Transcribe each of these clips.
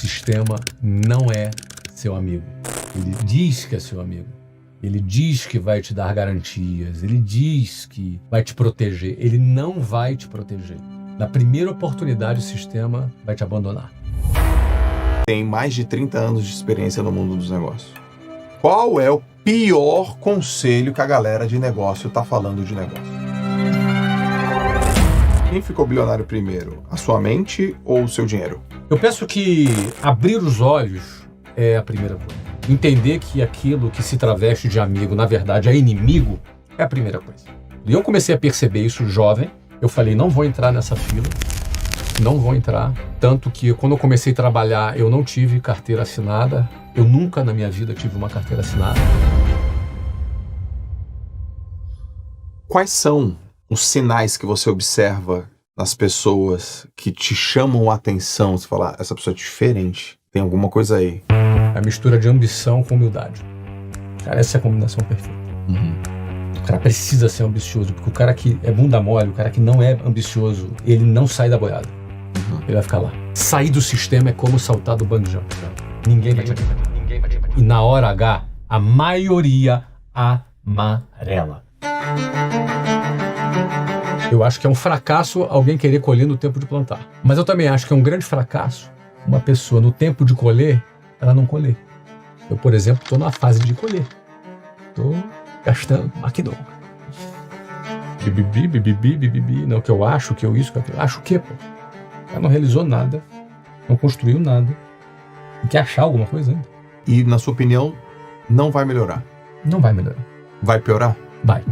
sistema não é seu amigo. Ele diz que é seu amigo. Ele diz que vai te dar garantias. Ele diz que vai te proteger. Ele não vai te proteger. Na primeira oportunidade, o sistema vai te abandonar. Tem mais de 30 anos de experiência no mundo dos negócios. Qual é o pior conselho que a galera de negócio está falando de negócio? Quem ficou bilionário primeiro? A sua mente ou o seu dinheiro? Eu penso que abrir os olhos é a primeira coisa. Entender que aquilo que se traveste de amigo, na verdade, é inimigo, é a primeira coisa. E eu comecei a perceber isso jovem. Eu falei, não vou entrar nessa fila. Não vou entrar. Tanto que quando eu comecei a trabalhar, eu não tive carteira assinada. Eu nunca na minha vida tive uma carteira assinada. Quais são os sinais que você observa nas pessoas que te chamam a atenção? Você fala, essa pessoa é diferente, tem alguma coisa aí. A mistura de ambição com humildade. Cara, essa é a combinação perfeita. O cara precisa ser ambicioso, porque o cara que é bunda mole, o cara que não é ambicioso, ele não sai da boiada. Ele vai ficar lá. Sair do sistema é como saltar do bungee jump. Ninguém vai te aguentar. E na hora H, a maioria amarela. Eu acho que é um fracasso alguém querer colher no tempo de plantar. Mas eu também acho que é um grande fracasso uma pessoa no tempo de colher, ela não colher. Eu, por exemplo, estou na fase de colher. Estou gastando maquinou. Bibibi, não, que eu acho, que eu isso, que eu aquilo. Acho o quê, pô? Ela não realizou nada, não construiu nada. Tem que achar alguma coisa ainda. E, na sua opinião, não vai melhorar? Não vai melhorar. Vai piorar? Vai.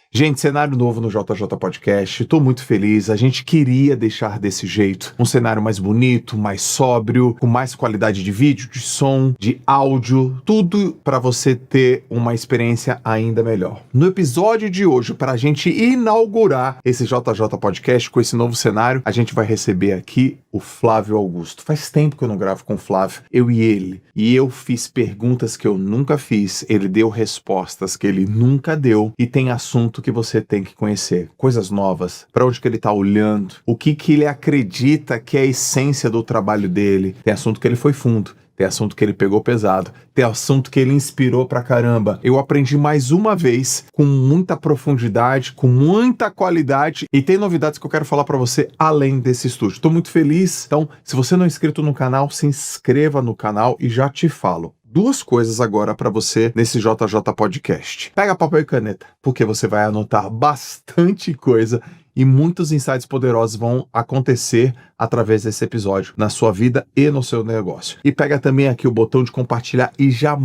Gente, cenário novo no JJ Podcast, estou muito feliz, a gente queria deixar desse jeito, um cenário mais bonito, mais sóbrio, com mais qualidade de vídeo, de som, de áudio, tudo para você ter uma experiência ainda melhor. No episódio de hoje, para a gente inaugurar esse JJ Podcast com esse novo cenário, a gente vai receber aqui o Flávio Augusto. Faz tempo que eu não gravo com o Flávio, eu e ele, e eu fiz perguntas que eu nunca fiz, ele deu respostas que ele nunca deu, e tem assunto que você tem que conhecer, coisas novas, para onde que ele tá olhando, o que ele acredita que é a essência do trabalho dele. Tem assunto que ele foi fundo, tem assunto que ele pegou pesado, tem assunto que ele inspirou pra caramba. Eu aprendi mais uma vez, com muita profundidade, com muita qualidade, e tem novidades que eu quero falar pra você além desse estúdio. Tô muito feliz, então se você não é inscrito no canal, se inscreva no canal e já te falo. Duas coisas agora para você nesse JJ Podcast. Pega papel e caneta, porque você vai anotar bastante coisa e muitos insights poderosos vão acontecer através desse episódio, na sua vida e no seu negócio. E pega também aqui o botão de compartilhar e já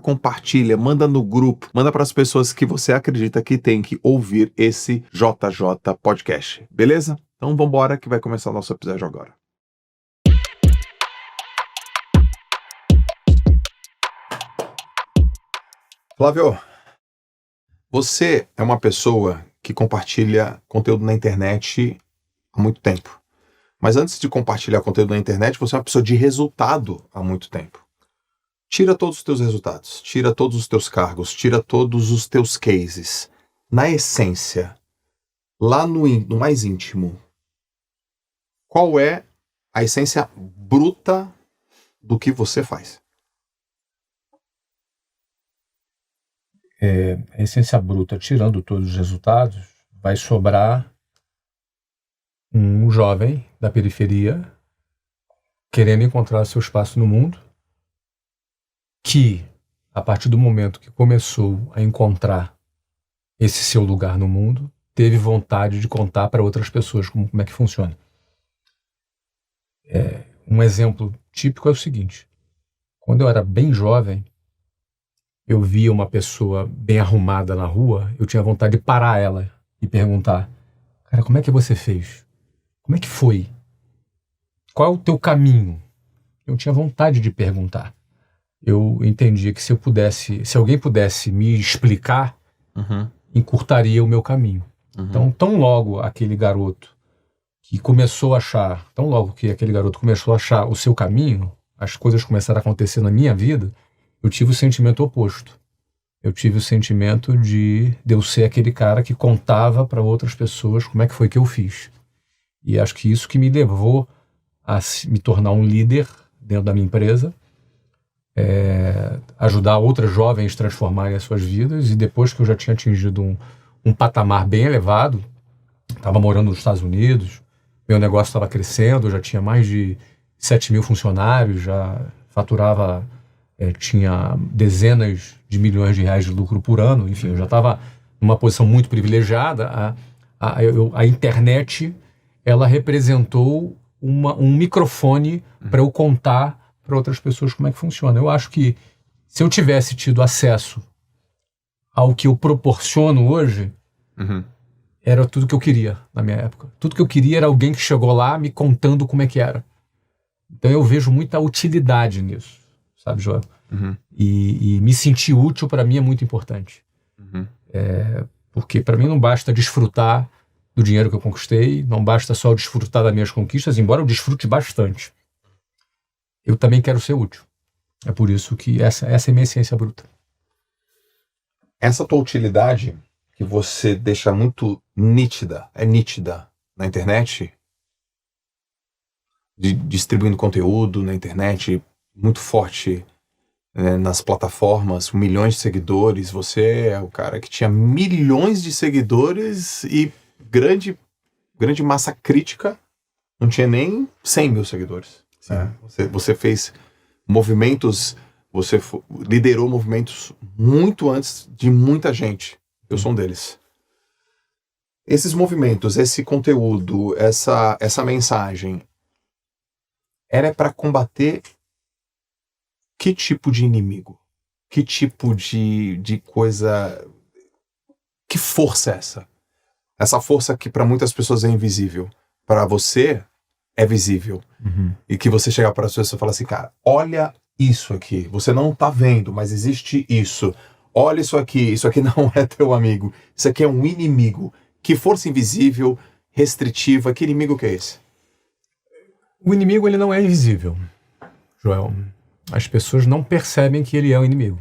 compartilha, manda no grupo, manda para as pessoas que você acredita que tem que ouvir esse JJ Podcast. Beleza? Então vamos embora que vai começar o nosso episódio agora. Flávio, você é uma pessoa que compartilha conteúdo na internet há muito tempo. Mas antes de compartilhar conteúdo na internet, você é uma pessoa de resultado há muito tempo. Tira todos os teus resultados, tira todos os teus cargos, tira todos os teus cases. Na essência, lá no mais íntimo, qual é a essência bruta do que você faz? A essência bruta, tirando todos os resultados, vai sobrar um jovem da periferia querendo encontrar seu espaço no mundo, que, a partir do momento que começou a encontrar esse seu lugar no mundo, teve vontade de contar para outras pessoas como é que funciona. Um exemplo típico é o seguinte: quando eu era bem jovem, eu via uma pessoa bem arrumada na rua, eu tinha vontade de parar ela e perguntar: cara, como é que você fez? Como é que foi? Qual é o teu caminho? Eu tinha vontade de perguntar. Eu entendia que se alguém pudesse me explicar, encurtaria o meu caminho. Então, tão logo aquele garoto começou a achar o seu caminho, as coisas começaram a acontecer na minha vida, eu tive o sentimento oposto. Eu tive o sentimento de eu ser aquele cara que contava para outras pessoas como é que foi que eu fiz. E acho que isso que me levou a me tornar um líder dentro da minha empresa, ajudar outras jovens a transformarem as suas vidas. E depois que eu já tinha atingido um patamar bem elevado, estava morando nos Estados Unidos, meu negócio estava crescendo, eu já tinha mais de 7 mil funcionários, já faturava, tinha dezenas de milhões de reais de lucro por ano, enfim, eu já estava numa posição muito privilegiada. A internet, ela representou um microfone para eu contar para outras pessoas como é que funciona. Eu acho que se eu tivesse tido acesso ao que eu proporciono hoje, era tudo que eu queria na minha época. Tudo que eu queria era alguém que chegou lá me contando como é que era. Então eu vejo muita utilidade nisso, sabe, Joel? E me sentir útil para mim é muito importante. Porque para mim não basta desfrutar do dinheiro que eu conquistei, não basta só desfrutar das minhas conquistas, embora eu desfrute bastante. Eu também quero ser útil. É por isso que essa é a minha essência bruta. Essa tua utilidade que você deixa muito nítida na internet, distribuindo conteúdo na internet, muito forte, nas plataformas, com milhões de seguidores. Você é o cara que tinha milhões de seguidores e grande massa crítica, não tinha nem 100 mil seguidores. Você fez movimentos, você liderou movimentos muito antes de muita gente. Eu sou um deles. Esses movimentos, esse conteúdo, essa mensagem, era para combater que tipo de inimigo? Que tipo de coisa? Que força é essa? Essa força que para muitas pessoas é invisível, para você é visível. E que você chega para as pessoas e fala assim, cara, olha isso aqui. Você não tá vendo, mas existe isso. Olha isso aqui não é teu amigo. Isso aqui é um inimigo. Que força invisível, restritiva, que inimigo que é esse? O inimigo, ele não é invisível, Joel. As pessoas não percebem que ele é o inimigo.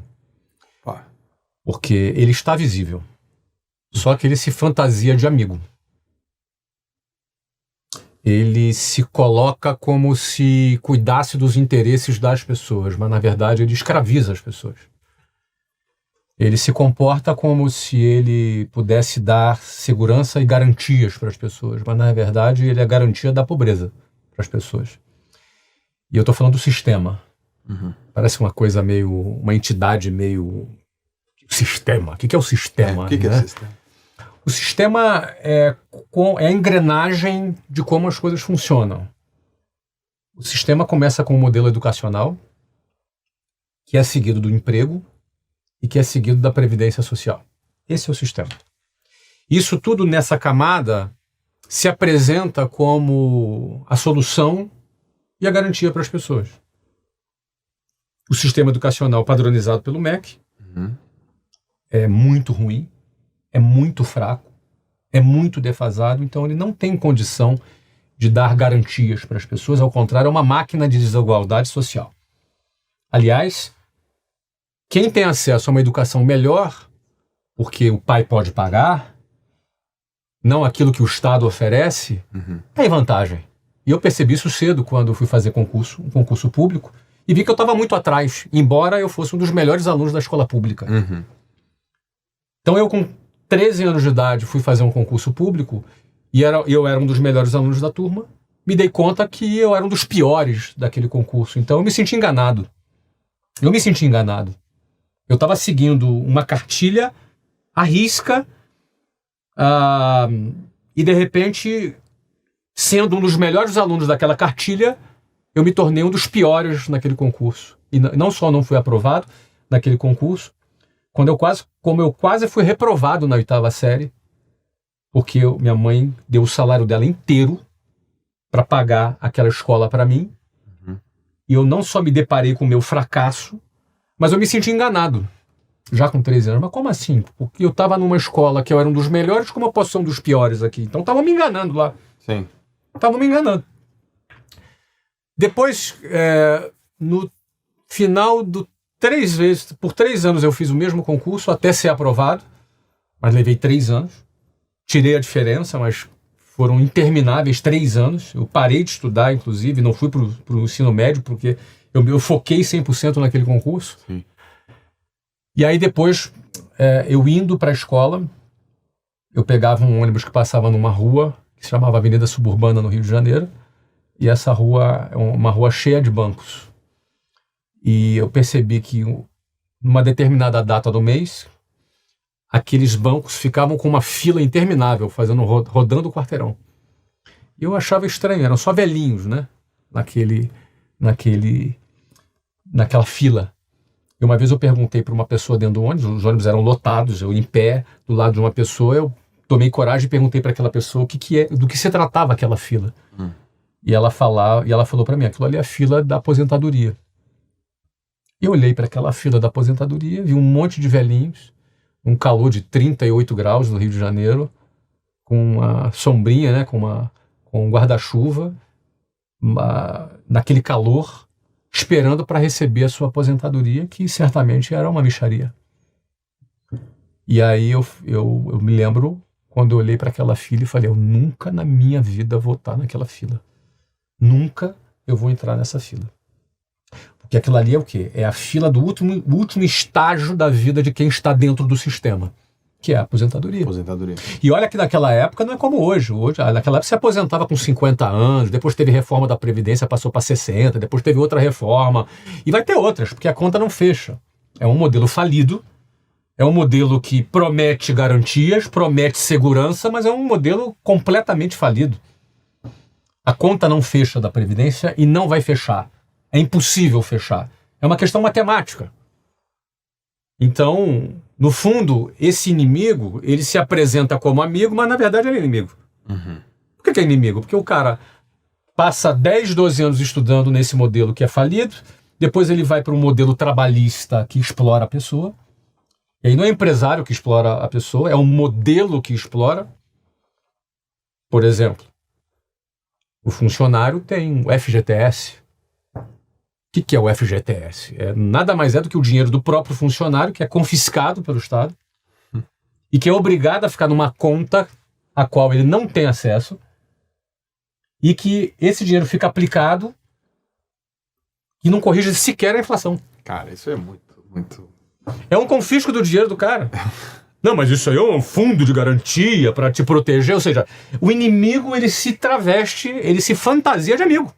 Porque ele está visível. Só que ele se fantasia de amigo. Ele se coloca como se cuidasse dos interesses das pessoas, mas na verdade ele escraviza as pessoas. Ele se comporta como se ele pudesse dar segurança e garantias para as pessoas, mas na verdade ele é a garantia da pobreza para as pessoas. E eu estou falando do sistema. Parece uma coisa meio, uma entidade meio... Sistema. O que é o sistema? O que é o sistema? O sistema é a engrenagem de como as coisas funcionam. O sistema começa com um modelo educacional, que é seguido do emprego e que é seguido da previdência social. Esse é o sistema. Isso tudo nessa camada se apresenta como a solução e a garantia para as pessoas. O sistema educacional padronizado pelo MEC é muito ruim, é muito fraco, é muito defasado, então ele não tem condição de dar garantias para as pessoas, ao contrário, é uma máquina de desigualdade social. Aliás, quem tem acesso a uma educação melhor, porque o pai pode pagar, não aquilo que o Estado oferece, tem vantagem. E eu percebi isso cedo quando fui fazer um concurso público, e vi que eu estava muito atrás, embora eu fosse um dos melhores alunos da escola pública. Então eu, com 13 anos de idade, fui fazer um concurso público e eu era um dos melhores alunos da turma. Me dei conta que eu era um dos piores daquele concurso. Então eu me senti enganado. Eu estava seguindo uma cartilha à risca e, de repente, sendo um dos melhores alunos daquela cartilha, eu me tornei um dos piores naquele concurso. E não só não fui aprovado naquele concurso, como eu quase fui reprovado na 8ª série, porque minha mãe deu o salário dela inteiro para pagar aquela escola para mim, e eu não só me deparei com o meu fracasso, mas eu me senti enganado, já com 13 anos. Mas como assim? Porque eu estava numa escola que eu era um dos melhores, como eu posso ser um dos piores aqui? Então estavam me enganando lá. Sim. Estavam me enganando. Depois, no final por 3 anos eu fiz o mesmo concurso até ser aprovado, mas levei 3 anos. Tirei a diferença, mas foram intermináveis, 3 anos. Eu parei de estudar, inclusive, não fui para o ensino médio, porque eu foquei 100% naquele concurso. Sim. E aí depois, eu indo para a escola, eu pegava um ônibus que passava numa rua, que se chamava Avenida Suburbana, no Rio de Janeiro, e essa rua é uma rua cheia de bancos. E eu percebi que, numa determinada data do mês, aqueles bancos ficavam com uma fila interminável, rodando o quarteirão. E eu achava estranho, eram só velhinhos, né? Naquela fila. E uma vez eu perguntei para uma pessoa dentro do ônibus, os ônibus eram lotados, eu em pé, do lado de uma pessoa, eu tomei coragem e perguntei para aquela pessoa do que se tratava aquela fila. E ela falou para mim, aquilo ali é a fila da aposentadoria. Eu olhei para aquela fila da aposentadoria, vi um monte de velhinhos, um calor de 38 graus no Rio de Janeiro, com uma sombrinha, né, com um guarda-chuva, naquele calor, esperando para receber a sua aposentadoria, que certamente era uma mixaria. E aí eu me lembro, quando eu olhei para aquela fila e falei, eu nunca na minha vida vou estar naquela fila. Nunca eu vou entrar nessa fila. Porque aquilo ali é o quê? É a fila do último estágio da vida de quem está dentro do sistema, que é a aposentadoria. E olha que naquela época não é como hoje. Naquela época você aposentava com 50 anos, depois teve reforma da Previdência, passou para 60, depois teve outra reforma. E vai ter outras, porque a conta não fecha. É um modelo falido, é um modelo que promete garantias, promete segurança, mas é um modelo completamente falido. A conta não fecha da Previdência e não vai fechar. É impossível fechar. É uma questão matemática. Então, no fundo, esse inimigo, ele se apresenta como amigo, mas na verdade ele é inimigo. Por que é inimigo? Porque o cara passa 10, 12 anos estudando nesse modelo que é falido, depois ele vai para um modelo trabalhista que explora a pessoa. E aí não é o empresário que explora a pessoa, é um modelo que explora. Por exemplo, o funcionário tem o FGTS. O que é o FGTS? Nada mais é do que o dinheiro do próprio funcionário, que é confiscado pelo Estado, e que é obrigado a ficar numa conta a qual ele não tem acesso, e que esse dinheiro fica aplicado e não corrige sequer a inflação. Cara, isso é muito... É um confisco do dinheiro do cara. Não, mas isso aí é um fundo de garantia para te proteger. Ou seja, o inimigo, ele se traveste, ele se fantasia de amigo.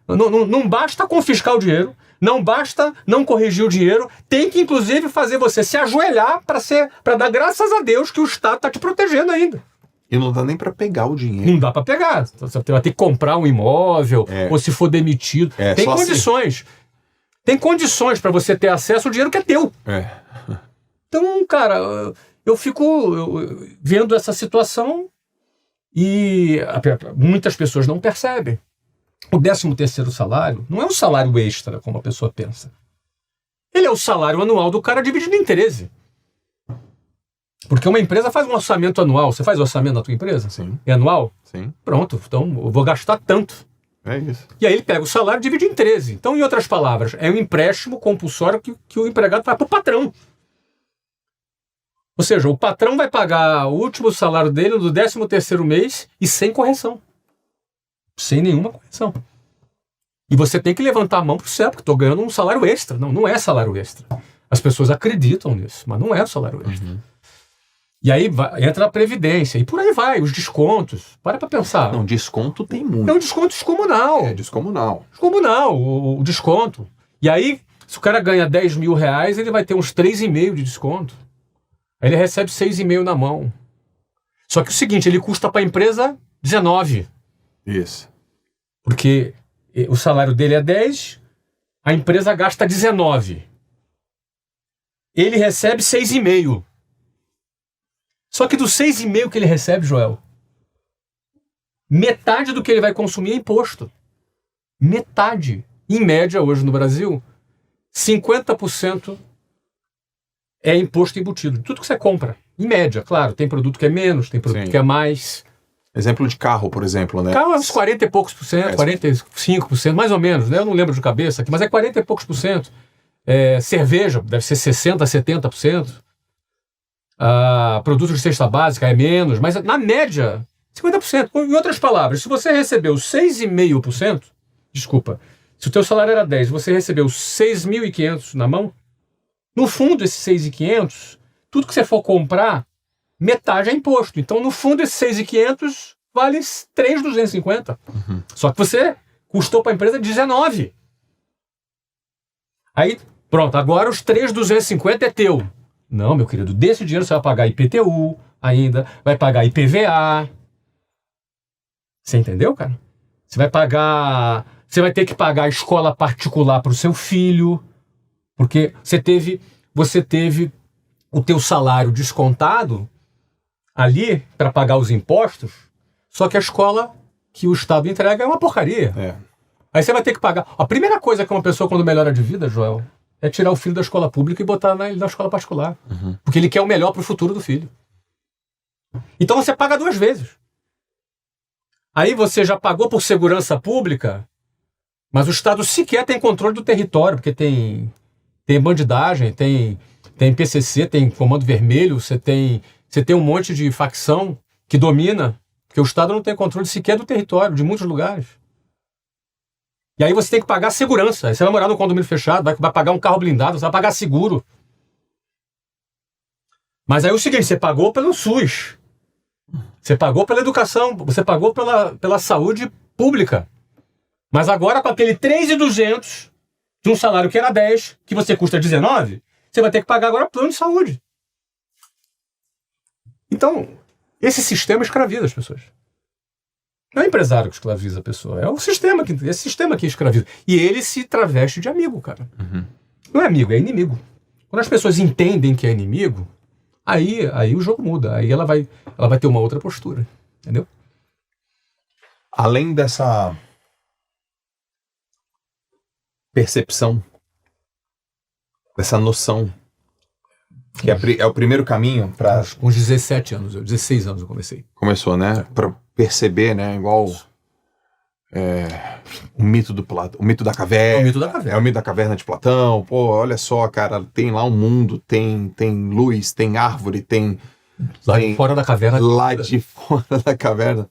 Não basta confiscar o dinheiro, não basta não corrigir o dinheiro, tem que inclusive fazer você se ajoelhar para dar graças a Deus que o Estado está te protegendo ainda. E não dá nem para pegar o dinheiro. Não dá para pegar. Você vai ter que comprar um imóvel, ou se for demitido. Tem condições. Assim. Tem condições para você ter acesso ao dinheiro que é teu. Então, cara, eu fico vendo essa situação e muitas pessoas não percebem. O 13º salário não é um salário extra, como a pessoa pensa. Ele é o salário anual do cara dividido em 13. Porque uma empresa faz um orçamento anual. Você faz orçamento na tua empresa? Sim. É anual? Sim. Pronto, então eu vou gastar tanto. É isso. E aí ele pega o salário e divide em 13. Então, em outras palavras, é um empréstimo compulsório que o empregado faz para o patrão. Ou seja, o patrão vai pagar o último salário dele do 13º mês e sem correção. Sem nenhuma correção. E você tem que levantar a mão pro céu, porque estou ganhando um salário extra. Não é salário extra. As pessoas acreditam nisso, mas não é salário extra. E aí entra a Previdência, e por aí vai, os descontos. Para pensar. Não, desconto tem muito. É um desconto descomunal. É descomunal. Descomunal, o desconto. E aí, se o cara ganha 10 mil reais, ele vai ter uns 3,5 de desconto. Aí ele recebe 6,5 na mão. Só que o seguinte, ele custa para a empresa 19. Isso. Porque o salário dele é 10, a empresa gasta 19. Ele recebe 6,5. Só que do 6,5 que ele recebe, Joel, metade do que ele vai consumir é imposto. Metade. Em média, hoje no Brasil, 50% é imposto embutido. Tudo que você compra. Em média, claro. Tem produto que é menos, tem produto que é mais. Exemplo de carro, por exemplo, né? Carro é uns 40 e poucos por cento, 45%, mais ou menos, né? Eu não lembro de cabeça aqui, mas é 40 e poucos por cento. Cerveja deve ser 60%, 70%. Produtos de cesta básica é menos, mas na média 50%. Em outras palavras, se você recebeu 6,5%, desculpa, se o teu salário era 10, você recebeu 6.500 na mão, no fundo, esses 6.500, tudo que você for comprar, metade é imposto. Então, no fundo, esses 6.500 vale 3.250. Só que você custou para a empresa 19. Aí, pronto, agora os 3.250 é teu. Não, meu querido, desse dinheiro você vai pagar IPTU ainda, vai pagar IPVA. Você entendeu, cara? Você vai ter que pagar a escola particular para o seu filho, porque você teve o teu salário descontado ali para pagar os impostos, só que a escola que o Estado entrega é uma porcaria. Aí você vai ter que pagar. A primeira coisa que uma pessoa, quando melhora de vida, Joel, é tirar o filho da escola pública e botar na escola particular. Porque ele quer o melhor para o futuro do filho. Então você paga 2 vezes. Aí você já pagou por segurança pública, mas o Estado sequer tem controle do território, porque tem bandidagem, tem PCC, tem Comando Vermelho, você tem um monte de facção que domina, porque o Estado não tem controle sequer do território, de muitos lugares. E aí você tem que pagar segurança. Aí você vai morar num condomínio fechado, vai pagar um carro blindado, você vai pagar seguro. Mas aí é o seguinte, você pagou pelo SUS, você pagou pela educação, você pagou pela saúde pública. Mas agora com aquele 3.200 de um salário que era 10, que você custa 19, você vai ter que pagar agora plano de saúde. Então, esse sistema escraviza as pessoas. Não é o empresário que escraviza a pessoa, é esse sistema que escraviza. E ele se traveste de amigo, cara. Não é amigo, é inimigo. Quando as pessoas entendem que é inimigo, aí o jogo muda. Aí ela vai ter uma outra postura. Entendeu? Além dessa percepção, dessa noção, que é o primeiro caminho para... Com uns 17 anos, 16 anos eu comecei. Começou, né? Para perceber, né? Igual o mito do Platão, o mito da caverna. É o mito da caverna. É o mito da caverna de Platão. Pô, olha só, cara, tem lá um mundo, tem luz, tem árvore, tem... Lá de fora da caverna. Lá de fora da caverna.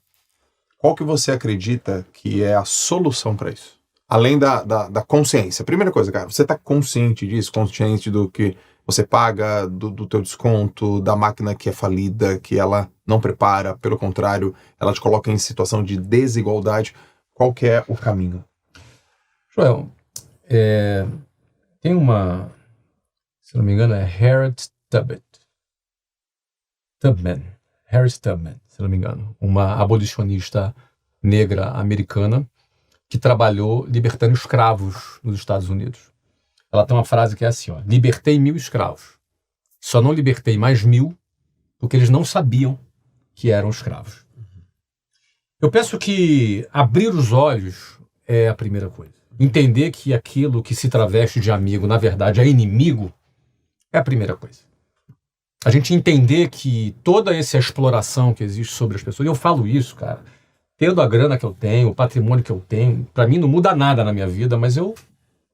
Qual que você acredita que é a solução para isso? Além da consciência. Primeira coisa, cara, você tá consciente disso? Consciente do que você paga, do teu desconto, da máquina que é falida, que ela não prepara, pelo contrário, ela te coloca em situação de desigualdade. Qual que é o caminho? Joel, tem uma, se não me engano, é Harriet Tubman, se não me engano, uma abolicionista negra americana que trabalhou libertando escravos nos Estados Unidos. Ela tem uma frase que é assim, ó: libertei 1.000 escravos, só não libertei mais 1.000 porque eles não sabiam que eram escravos. Eu penso que abrir os olhos é a primeira coisa. Entender que aquilo que se traveste de amigo, na verdade, é inimigo, é a primeira coisa. A gente entender que toda essa exploração que existe sobre as pessoas, e eu falo isso, cara, tendo a grana que eu tenho, o patrimônio que eu tenho, para mim não muda nada na minha vida, mas eu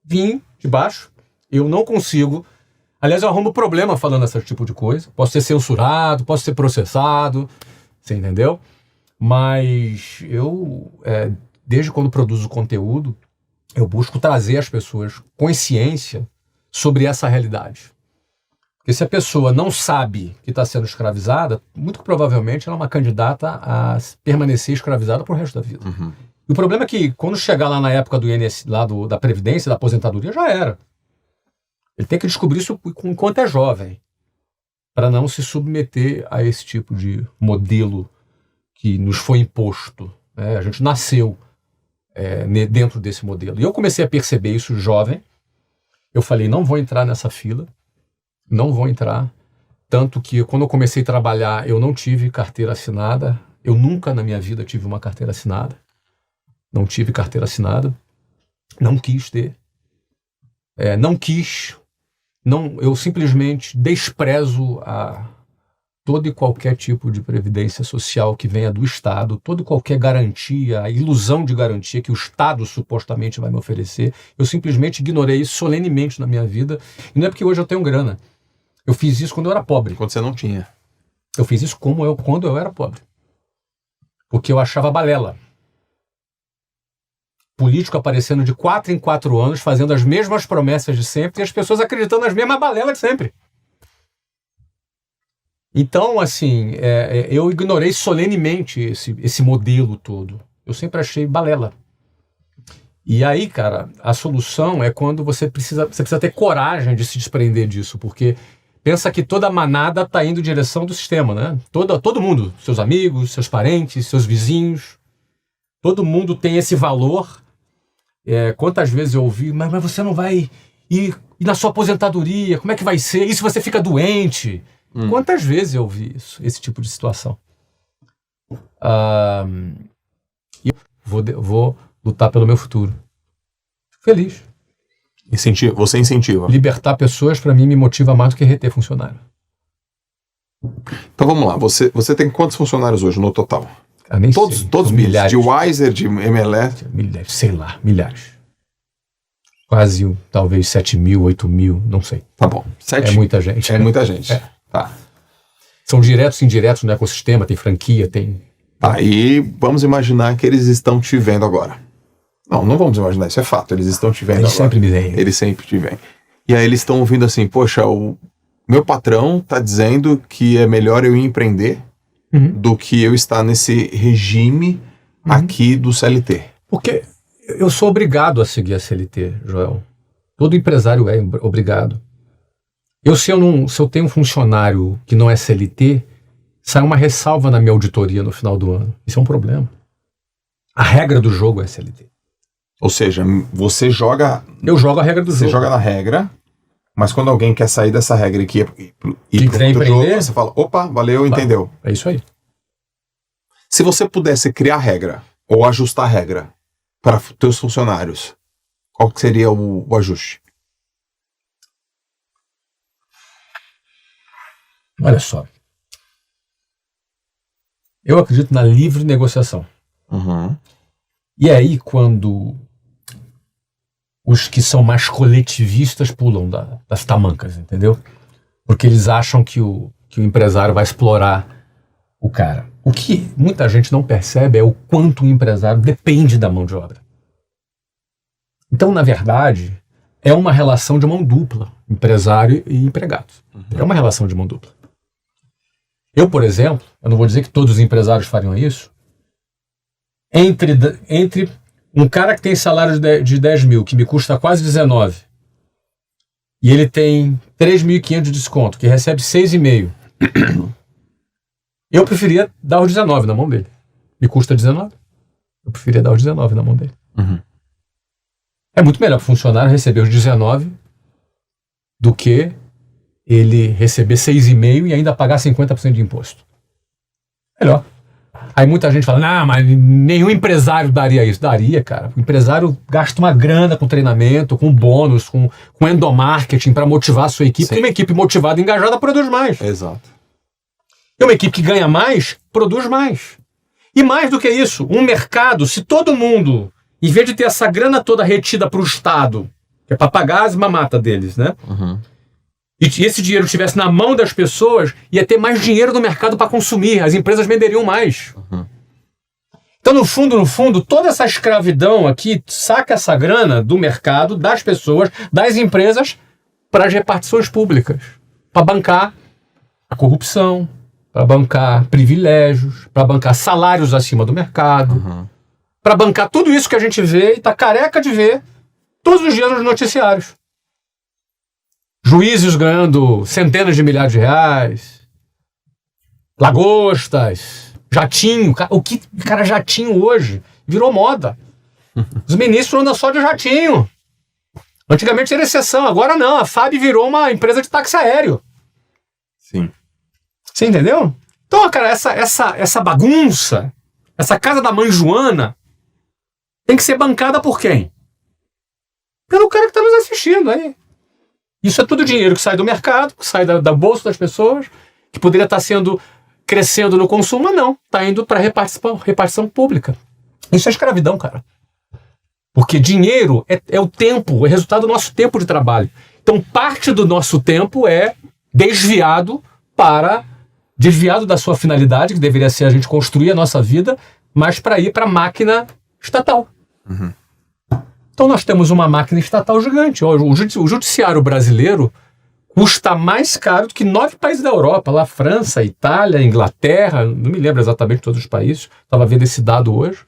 vim de baixo, eu não consigo. Aliás, eu arrumo problema falando esse tipo de coisa. Posso ser censurado, posso ser processado, você entendeu? Mas eu, desde quando produzo conteúdo, eu busco trazer às pessoas consciência sobre essa realidade. Porque se a pessoa não sabe que está sendo escravizada, muito provavelmente ela é uma candidata a permanecer escravizada pro resto da vida. E o problema é que quando chegar lá na época do INSS, da Previdência, da aposentadoria, já era. Ele tem que descobrir isso enquanto é jovem, para não se submeter a esse tipo de modelo que nos foi imposto. A gente nasceu dentro desse modelo. E eu comecei a perceber isso jovem. Eu falei, não vou entrar nessa fila, não vou entrar. Tanto que quando eu comecei a trabalhar, eu não tive carteira assinada. Eu nunca na minha vida tive uma carteira assinada. Não tive carteira assinada. Não quis ter. Não quis. Eu simplesmente desprezo todo e qualquer tipo de previdência social que venha do Estado, toda e qualquer garantia, a ilusão de garantia que o Estado supostamente vai me oferecer. Eu simplesmente ignorei isso solenemente na minha vida. E não é porque hoje eu tenho grana. Eu fiz isso quando eu era pobre. Quando você não tinha. Eu fiz isso quando eu era pobre. porque eu achava balela. Político aparecendo de 4 em 4 anos, fazendo as mesmas promessas de sempre, e as pessoas acreditando nas mesmas balelas de sempre. Então, assim, eu ignorei solenemente esse modelo todo. Eu sempre achei balela. E aí, cara, a solução é quando você precisa ter coragem de se desprender disso, porque pensa que toda a manada está indo em direção do sistema, né? Todo mundo, seus amigos, seus parentes, seus vizinhos, todo mundo tem esse valor. Quantas vezes eu ouvi, mas você não vai ir na sua aposentadoria, como é que vai ser? E se você fica doente? Quantas vezes eu ouvi isso, esse tipo de situação? Eu vou lutar pelo meu futuro. Fico feliz. Você incentiva. Libertar pessoas, para mim, me motiva mais do que reter funcionário. Então vamos lá. Você tem quantos funcionários hoje no total? Nem todos milhares. De Wiser, de MLS? Milhares, sei lá, milhares. Quase, talvez, 7 mil, 8 mil, não sei. Tá bom. É muita gente. É muita gente. Tá. São diretos e indiretos no ecossistema, tem franquia, tem... Tá, e vamos imaginar que eles estão te vendo agora. Não vamos imaginar, isso é fato. Eles estão te vendo agora. Sempre me veem. Eles sempre te veem. E aí eles estão ouvindo assim, poxa, o meu patrão tá dizendo que é melhor eu ir empreender do que eu estar nesse regime aqui do CLT. Porque eu sou obrigado a seguir a CLT, Joel. Todo empresário é obrigado. Se eu tenho um funcionário que não é CLT, sai uma ressalva na minha auditoria no final do ano. Isso é um problema. A regra do jogo é CLT. Ou seja, você joga... Eu jogo a regra do jogo. Você joga na regra, mas quando alguém quer sair dessa regra e ir pro outro jogo, você fala, opa, valeu, entendeu. É isso aí. Se você pudesse criar regra, ou ajustar a regra para teus funcionários, qual que seria o ajuste? Olha só. Eu acredito na livre negociação. E aí, quando os que são mais coletivistas pulam das tamancas, entendeu? Porque eles acham que o empresário vai explorar o cara. O que muita gente não percebe é o quanto o empresário depende da mão de obra. Então, na verdade, é uma relação de mão dupla, empresário e empregado. É uma relação de mão dupla. Eu, por exemplo, eu não vou dizer que todos os empresários fariam isso, entre um cara que tem salário de 10 mil, que me custa quase 19, e ele tem 3.500 de desconto, que recebe 6,5, eu preferia dar os 19 na mão dele. Me custa 19, eu preferia dar os 19 na mão dele. É muito melhor para o funcionário receber os 19 do que ele receber 6,5 e ainda pagar 50% de imposto. Melhor. Aí muita gente fala, não, mas nenhum empresário daria isso. Daria, cara. O empresário gasta uma grana com treinamento, com bônus, com endomarketing para motivar a sua equipe. Porque uma equipe motivada e engajada produz mais. Exato. E uma equipe que ganha mais, produz mais. E mais do que isso, um mercado, se todo mundo, em vez de ter essa grana toda retida para o Estado, que é para pagar as mamatas deles, né? E esse dinheiro estivesse na mão das pessoas, ia ter mais dinheiro no mercado para consumir. As empresas venderiam mais. Então, no fundo, toda essa escravidão aqui saca essa grana do mercado, das pessoas, das empresas, para as repartições públicas. Para bancar a corrupção, para bancar privilégios, para bancar salários acima do mercado, para bancar tudo isso que a gente vê e está careca de ver todos os dias nos noticiários. Juízes ganhando centenas de milhares de reais, lagostas, jatinho. Cara, jatinho hoje virou moda. Os ministros andam só de jatinho. Antigamente era exceção, agora não. A FAB virou uma empresa de táxi aéreo. Sim. Você entendeu? Então, cara, essa bagunça, essa casa da mãe Joana, tem que ser bancada por quem? Pelo cara que está nos assistindo aí. Isso é tudo dinheiro que sai do mercado, que sai da bolsa das pessoas, que poderia estar crescendo no consumo, mas não. Está indo para repartição pública. Isso é escravidão, cara. Porque dinheiro é o tempo, é resultado do nosso tempo de trabalho. Então, parte do nosso tempo é desviado da sua finalidade, que deveria ser a gente construir a nossa vida, mas para ir para a máquina estatal. Então nós temos uma máquina estatal gigante. O judiciário brasileiro custa mais caro do que 9 países da Europa, lá França, Itália, Inglaterra, não me lembro exatamente todos os países, estava vendo esse dado hoje.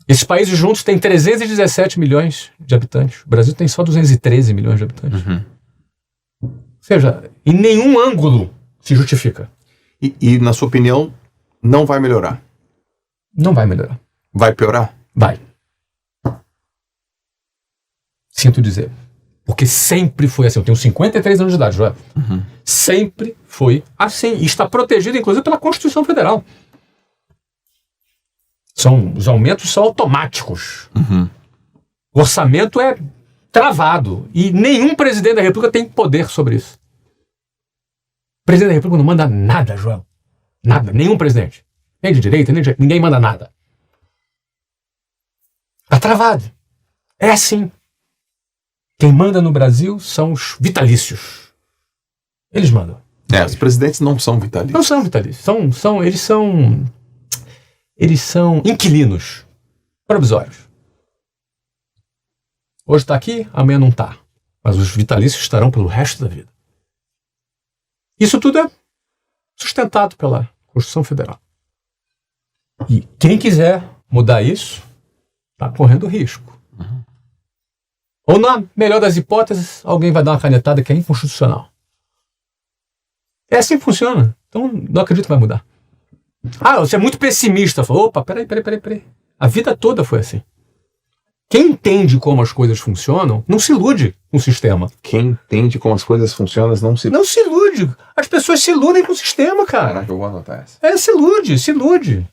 Esses países juntos têm 317 milhões de habitantes. O Brasil tem só 213 milhões de habitantes. Ou seja, em nenhum ângulo se justifica. E, na sua opinião, não vai melhorar? Não vai melhorar. Vai piorar? Vai. Sinto dizer. Porque sempre foi assim. Eu tenho 53 anos de idade, Joel. Sempre foi assim. E está protegido, inclusive, pela Constituição Federal. Os aumentos são automáticos. O orçamento é travado. E nenhum presidente da República tem poder sobre isso. O presidente da República não manda nada, Joel. Nada. Nenhum presidente. Nem de direita, nem de direita. Ninguém manda nada. Está travado. É assim. Quem manda no Brasil são os vitalícios. Eles mandam. Os presidentes não são vitalícios. Não são vitalícios. Eles são inquilinos provisórios. Hoje está aqui, amanhã não está. Mas os vitalícios estarão pelo resto da vida. Isso tudo é sustentado pela Constituição Federal. E quem quiser mudar isso, está correndo risco. Ou, na melhor das hipóteses, alguém vai dar uma canetada que é inconstitucional. É assim que funciona. Então, não acredito que vai mudar. Você é muito pessimista. Opa, peraí. A vida toda foi assim. Quem entende como as coisas funcionam, não se ilude com o sistema. Quem entende como as coisas funcionam, não se ilude. As pessoas se iludem com o sistema, cara. Caraca, eu vou anotar essa. Se ilude.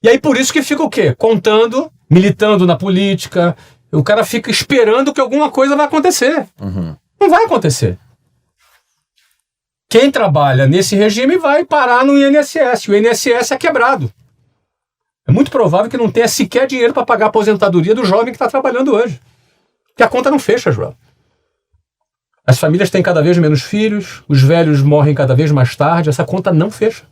E aí por isso que fica o quê? Contando, militando na política. O cara fica esperando que alguma coisa vai acontecer. Não vai acontecer. Quem trabalha nesse regime vai parar no INSS. O INSS é quebrado. É muito provável que não tenha sequer dinheiro para pagar a aposentadoria do jovem que está trabalhando hoje. Porque a conta não fecha, João. As famílias têm cada vez menos filhos, os velhos morrem cada vez mais tarde, essa conta não fecha.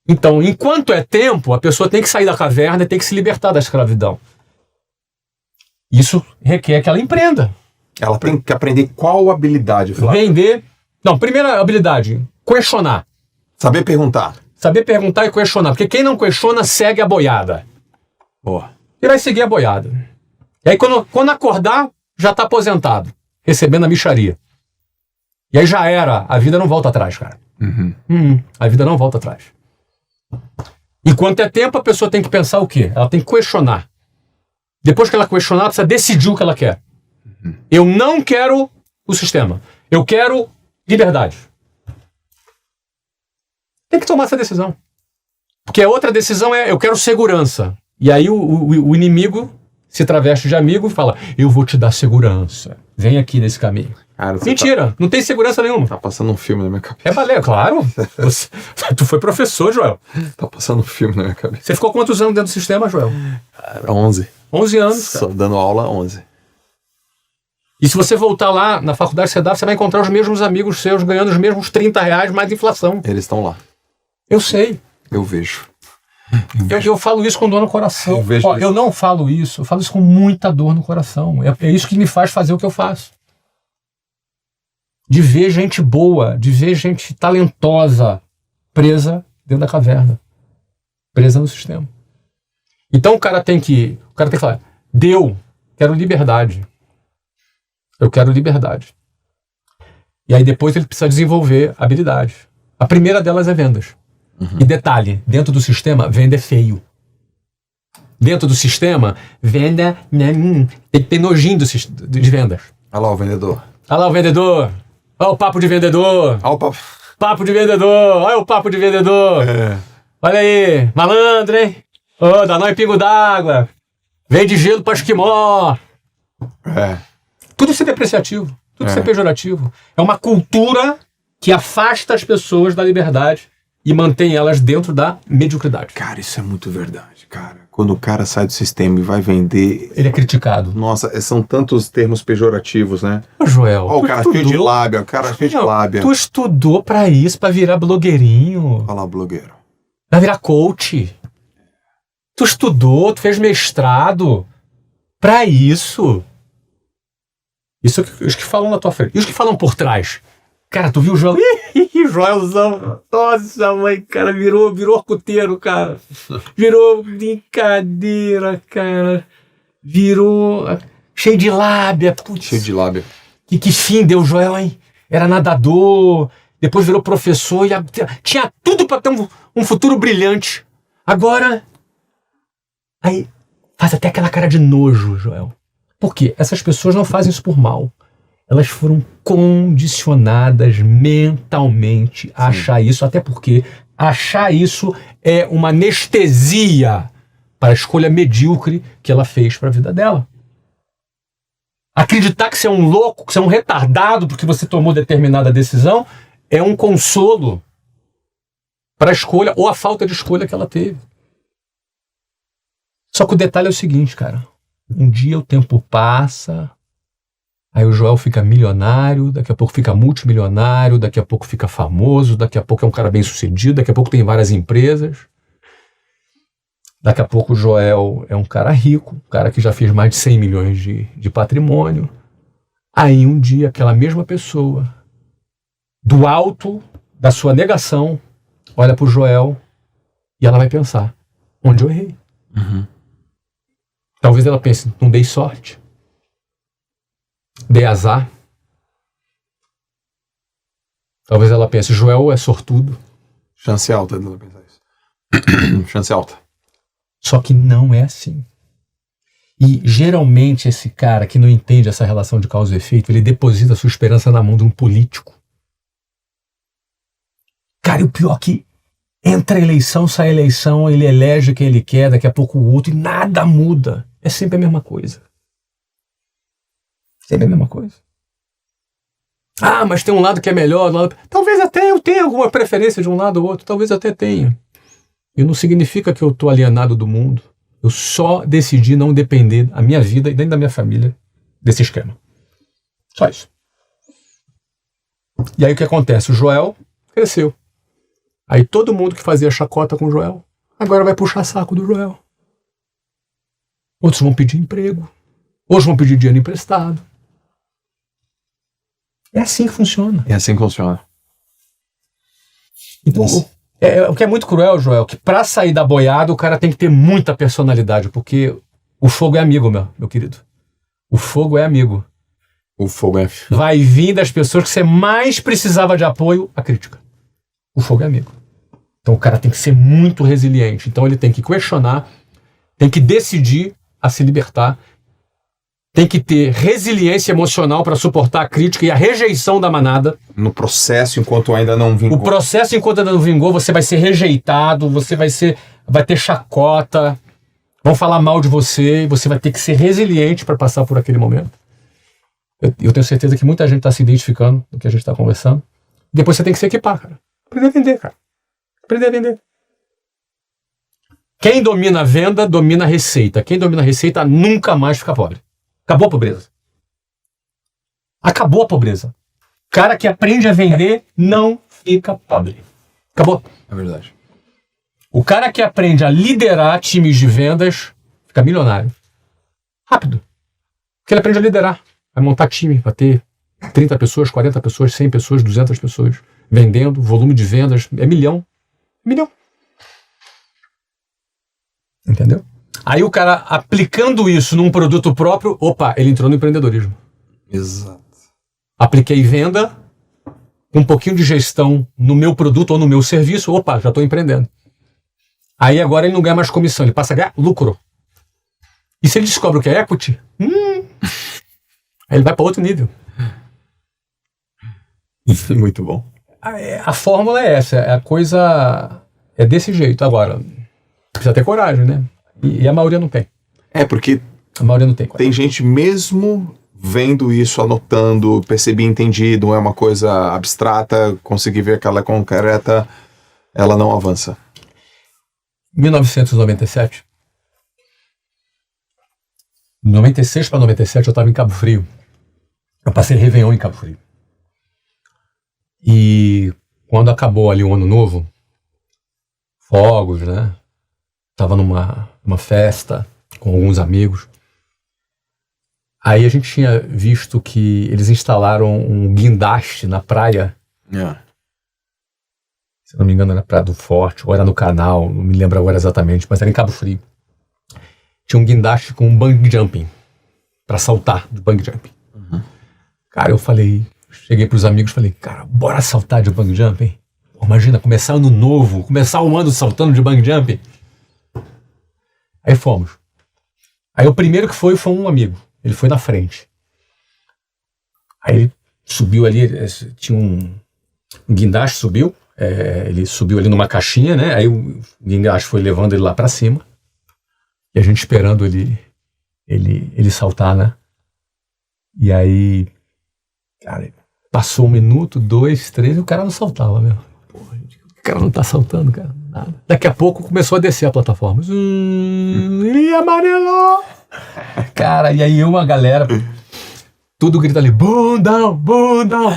Então, enquanto é tempo, a pessoa tem que sair da caverna e tem que se libertar da escravidão. Isso requer que ela empreenda. Ela tem que aprender qual habilidade, Flávio? Vender. Não, primeira habilidade, questionar. Saber perguntar. Saber perguntar e questionar. Porque quem não questiona, segue a boiada. Boa. E vai seguir a boiada. E aí, quando acordar, já está aposentado. Recebendo a mixaria. E aí já era. A vida não volta atrás, cara. A vida não volta atrás. Enquanto é tempo, a pessoa tem que pensar o quê? Ela tem que questionar. Depois que ela questionar, ela precisa decidir o que ela quer. Eu não quero o sistema. Eu quero liberdade. Tem que tomar essa decisão. Porque a outra decisão é, eu quero segurança. E aí o inimigo se traveste de amigo e fala, eu vou te dar segurança. Vem aqui nesse caminho. Cara, mentira, não tem segurança nenhuma. Tá passando um filme na minha cabeça. É balé, claro. Tu foi professor, Joel. Tá passando um filme na minha cabeça. Você ficou quantos anos dentro do sistema, Joel? Cara, 11. 11 anos, cara. Só dando aula 11. E se você voltar lá na faculdade CEDAF, você vai encontrar os mesmos amigos seus ganhando os mesmos R$30 mais inflação. Eles estão lá. Eu sei. Eu vejo. Eu falo isso com dor no coração. Eu não falo isso, eu falo isso com muita dor no coração. É isso que me faz fazer o que eu faço. De ver gente boa, de ver gente talentosa presa dentro da caverna. Presa no sistema. Então o cara tem que falar, quero liberdade. Eu quero liberdade. E aí depois ele precisa desenvolver habilidades. A primeira delas é vendas. E detalhe, dentro do sistema, venda é feio. Dentro do sistema, venda... Tem nojinho de vendas. Olha lá o vendedor. Olha lá o vendedor. Olha o papo de vendedor. Olha o papo. Papo de vendedor. Olha o papo de vendedor. Olha aí, malandro, hein? Dá nó em pingo d'água. Vende gelo para esquimó. Tudo isso é depreciativo. Tudo isso é pejorativo. É uma cultura que afasta as pessoas da liberdade e mantém elas dentro da mediocridade. Cara, isso é muito verdade, cara. Quando o cara sai do sistema e vai vender... Ele é criticado. Nossa, são tantos termos pejorativos, né? Joel, o cara cheio de lábia, o cara cheio de lábia. Tu estudou pra isso, pra virar blogueirinho. Olha lá, blogueiro. Vai virar coach. Tu estudou, tu fez mestrado pra isso. Isso é os que falam na tua frente. E os que falam por trás? Cara, tu viu o Joel? Joelzão. Nossa, mãe, cara, virou arcuteiro, cara. Virou brincadeira, cara. Virou cheio de lábia. Putz. Cheio de lábia. Que fim deu o Joel, hein? Era nadador, depois virou professor, e tinha tudo pra ter um futuro brilhante. Agora, aí faz até aquela cara de nojo, Joel. Por quê? Essas pessoas não fazem isso por mal. Elas foram condicionadas mentalmente a achar isso, até porque achar isso é uma anestesia para a escolha medíocre que ela fez para a vida dela. Acreditar que você é um louco, que você é um retardado porque você tomou determinada decisão é um consolo para a escolha ou a falta de escolha que ela teve. Só que o detalhe é o seguinte, cara. Um dia o tempo passa, aí o Joel fica milionário, daqui a pouco fica multimilionário, daqui a pouco fica famoso, daqui a pouco é um cara bem sucedido, daqui a pouco tem várias empresas. Daqui a pouco o Joel é um cara rico, um cara que já fez mais de 100 milhões de patrimônio. Aí um dia aquela mesma pessoa, do alto da sua negação, olha pro Joel e ela vai pensar, onde eu errei? Uhum. Talvez ela pense, não dei sorte, dei azar. Talvez ela pense, Joel é sortudo. Chance alta dela pensar isso. Chance alta. Só que não é assim. E geralmente esse cara que não entende essa relação de causa e efeito, ele deposita a sua esperança na mão de um político. Cara, e o pior é que entra a eleição, sai a eleição, ele elege quem ele quer, daqui a pouco o outro, e nada muda. É sempre a mesma coisa. Sempre a mesma coisa. Ah, mas tem um lado que é melhor. Talvez até eu tenha alguma preferência de um lado ou outro. Talvez até tenha. E não significa que eu estou alienado do mundo. Eu só decidi não depender da minha vida e nem da minha família desse esquema. Só isso. E aí o que acontece? O Joel cresceu. Aí todo mundo que fazia chacota com o Joel agora vai puxar saco do Joel. Outros vão pedir emprego. Outros vão pedir dinheiro emprestado. É assim que funciona. É assim que funciona. Então, o que é muito cruel, Joel, que pra sair da boiada o cara tem que ter muita personalidade, porque o fogo é amigo, meu querido. O fogo é amigo. O fogo é... Vai vir das pessoas que você mais precisava de apoio, a crítica. O fogo é amigo. Então o cara tem que ser muito resiliente. Então ele tem que questionar, tem que decidir a se libertar, tem que ter resiliência emocional para suportar a crítica e a rejeição da manada. No processo, enquanto ainda não vingou. O processo, enquanto ainda não vingou, você vai ser rejeitado, você vai ter chacota, vão falar mal de você, e você vai ter que ser resiliente para passar por aquele momento. Eu tenho certeza que muita gente está se identificando do que a gente está conversando. Depois você tem que se equipar, cara. Aprender a vender, cara. Aprender a vender. Quem domina a venda, domina a receita. Quem domina a receita nunca mais fica pobre. Acabou a pobreza. Acabou a pobreza. Cara que aprende a vender não fica pobre. Acabou. É verdade. O cara que aprende a liderar times de vendas fica milionário. Rápido. Porque ele aprende a liderar. Vai montar time, vai ter 30 pessoas, 40 pessoas, 100 pessoas, 200 pessoas vendendo, volume de vendas é milhão. Milhão. Entendeu? Aí o cara aplicando isso num produto próprio, opa, ele entrou no empreendedorismo. Exato. Apliquei venda, um pouquinho de gestão no meu produto ou no meu serviço, opa, já estou empreendendo. Aí agora ele não ganha mais comissão, ele passa a ganhar lucro. E se ele descobre o que é equity, aí ele vai para outro nível. Muito bom. A fórmula é essa, a coisa é desse jeito. Agora, precisa ter coragem, né? E a maioria não tem. É, porque a maioria não tem coragem. Tem gente mesmo vendo isso, anotando, percebi, entendi, não é uma coisa abstrata, consegui ver que ela é concreta, ela não avança. 1997. 96 para 97 eu estava em Cabo Frio. Eu passei Réveillon em Cabo Frio. E quando acabou ali o ano novo, fogos, né? Tava numa festa com alguns amigos. Aí a gente tinha visto que eles instalaram um guindaste na praia. Se não me engano, era na Praia do Forte, ou era no Canal, não me lembro agora exatamente, mas era em Cabo Frio. Tinha um guindaste com um bungee jumping, pra saltar de bungee jumping. Cara, eu cheguei pros amigos e falei, cara, bora saltar de bungee jumping? Imagina, começar ano novo, começar um ano saltando de bungee jumping. Aí fomos. Aí o primeiro que foi um amigo, ele foi na frente. Aí ele subiu ali, tinha um guindaste, subiu. Ele subiu ali numa caixinha, né? Aí o guindaste foi levando ele lá pra cima. E a gente esperando ele saltar, né? E aí, cara, passou 1 minuto, 2, 3, e o cara não saltava mesmo. Porra, o cara não tá saltando, cara. Nada. Daqui a pouco começou a descer a plataforma. E amarelou! Cara, e aí uma galera... Tudo grita ali, bundão, bundão,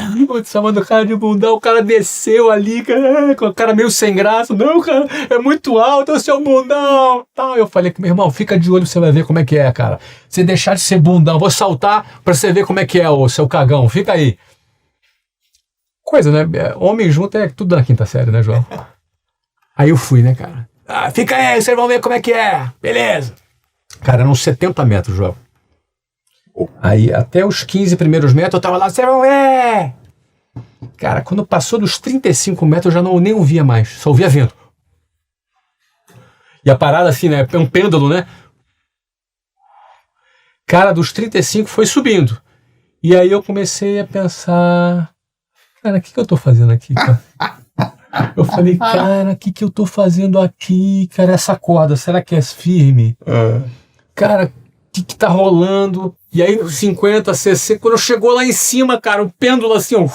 chamando o cara de bundão, o cara desceu ali, cara, com a cara meio sem graça, não, cara, é muito alto, é o seu bundão, tal. Eu falei, meu irmão, fica de olho, você vai ver como é que é, cara. Você deixar de ser bundão, vou saltar pra você ver como é que é, ô seu cagão, fica aí. Coisa, né, homem junto é tudo da 5ª série, né, João? Aí eu fui, né, cara. Fica aí, vocês vão ver como é que é, beleza. Cara, eram 70 metros, João. Aí até os 15 primeiros metros eu tava lá, você vai ver! Cara, quando passou dos 35 metros eu já nem ouvia mais, só ouvia vento. E a parada assim, né, é um pêndulo, né? Cara, dos 35 foi subindo. E aí eu comecei a pensar, cara, o que eu tô fazendo aqui, cara? Eu falei, cara, o que eu tô fazendo aqui, cara, essa corda, será que é firme? Cara, o que tá rolando? E aí, 50, 60, quando chegou lá em cima, cara, o pêndulo assim, ó.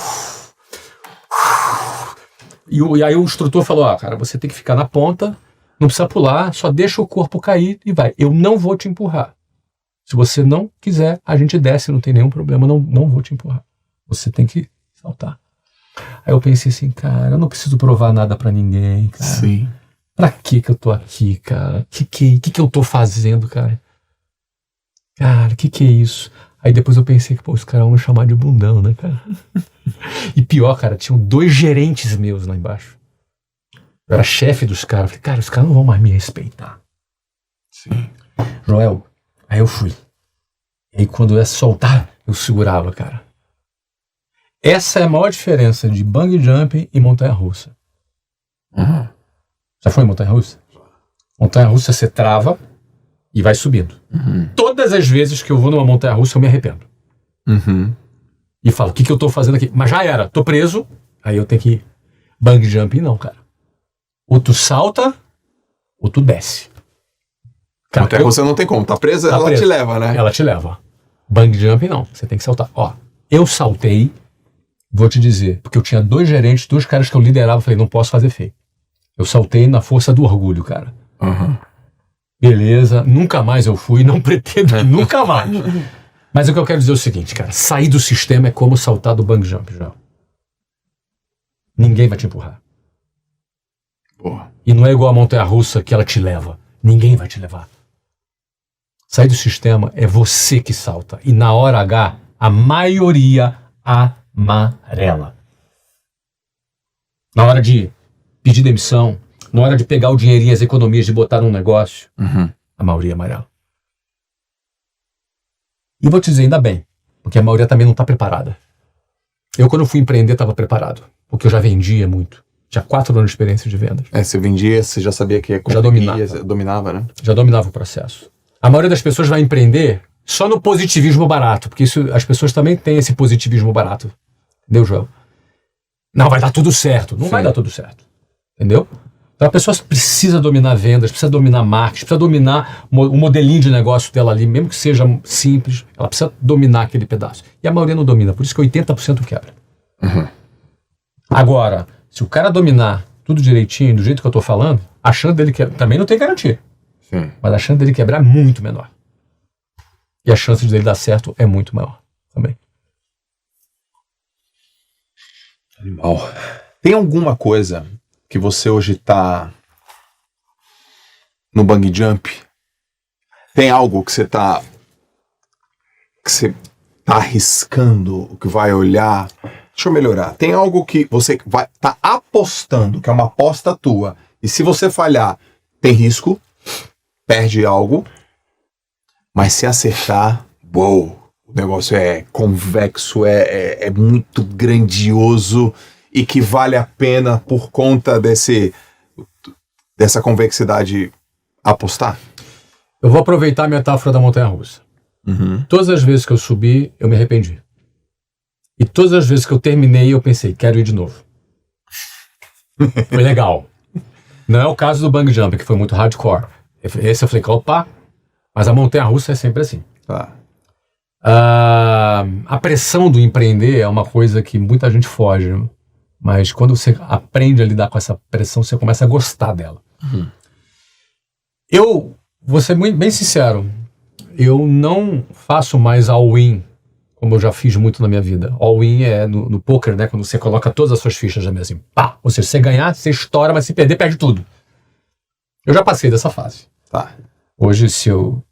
E aí o instrutor falou, cara, você tem que ficar na ponta, não precisa pular, só deixa o corpo cair e vai. Eu não vou te empurrar. Se você não quiser, a gente desce, não tem nenhum problema, não vou te empurrar. Você tem que saltar. Aí eu pensei assim, cara, eu não preciso provar nada pra ninguém, cara. Sim. Pra que eu tô aqui, cara? Que eu tô fazendo, cara? Cara, que é isso? Aí depois eu pensei que, os caras vão me chamar de bundão, né, cara? E pior, cara, tinham 2 gerentes meus lá embaixo. Eu era chefe dos caras. Falei, cara, os caras não vão mais me respeitar. Sim. Joel, aí eu fui. E aí quando eu ia soltar, eu segurava, cara. Essa é a maior diferença de bungee jumping e montanha-russa. Já foi em montanha-russa? Montanha-russa você trava e vai subindo. Todas as vezes que eu vou numa montanha-russa eu me arrependo. E falo, o que eu tô fazendo aqui? Mas já era, tô preso, aí eu tenho que ir. Bungee jumping não, cara. Ou tu salta, ou tu desce. Cara, Montanha-russa não tem como, tá presa, ela te leva, né? Ela te leva. Bungee jumping não, você tem que saltar. Ó, eu saltei, vou te dizer, porque eu tinha 2 gerentes, 2 caras que eu liderava, falei, não posso fazer feio. Eu saltei na força do orgulho, cara. Beleza, nunca mais eu fui, não pretendo, nunca mais. Mas o que eu quero dizer é o seguinte, cara, sair do sistema é como saltar do bungee jump, João. Ninguém vai te empurrar. Porra. E não é igual a montanha-russa que ela te leva. Ninguém vai te levar. Sair do sistema é você que salta. E na hora H, a maioria amarela. Na hora de pedir demissão, na hora de pegar o dinheirinho, as economias de botar num negócio, a maioria amarela. E vou te dizer, ainda bem, porque a maioria também não está preparada. Eu, quando fui empreender, estava preparado, porque eu já vendia muito. Tinha 4 anos de experiência de vendas. Você vendia, você já sabia que ia conseguir, já dominava, né? Já dominava o processo. A maioria das pessoas vai empreender só no positivismo barato, porque isso, as pessoas também têm esse positivismo barato. Entendeu, Joel? Não, vai dar tudo certo. Não vai dar tudo certo. Entendeu? Então a pessoa precisa dominar vendas, precisa dominar marketing, precisa dominar o modelinho de negócio dela ali, mesmo que seja simples, ela precisa dominar aquele pedaço. E a maioria não domina, por isso que 80% quebra. Agora, se o cara dominar tudo direitinho, do jeito que eu tô falando, a chance dele quebrar, também não tem garantia. Mas a chance dele quebrar é muito menor. E a chance dele dar certo é muito maior também. Animal. Tem alguma coisa que você hoje tá no bungee jump, tem algo que você tá arriscando, que vai olhar. Deixa eu melhorar. Tem algo que você vai tá apostando, que é uma aposta tua. E se você falhar, tem risco, perde algo. Mas se acertar, uou, o negócio é convexo, é muito grandioso e que vale a pena por conta dessa convexidade apostar? Eu vou aproveitar a metáfora da montanha-russa. Todas as vezes que eu subi, eu me arrependi. E todas as vezes que eu terminei, eu pensei, quero ir de novo. Foi legal. Não é o caso do bungee jump, que foi muito hardcore. Esse eu falei, opa, mas a montanha-russa é sempre assim. Tá. A pressão do empreender é uma coisa que muita gente foge. Mas quando você aprende a lidar com essa pressão, você começa a gostar dela. Eu vou ser bem sincero, eu não faço mais all-in, como eu já fiz muito na minha vida. All-in é no poker, né? Quando você coloca todas as suas fichas na mesa assim, pá! Ou seja, se você ganhar, você estoura, mas se perder, perde tudo. Eu já passei dessa fase. Tá. Hoje, se o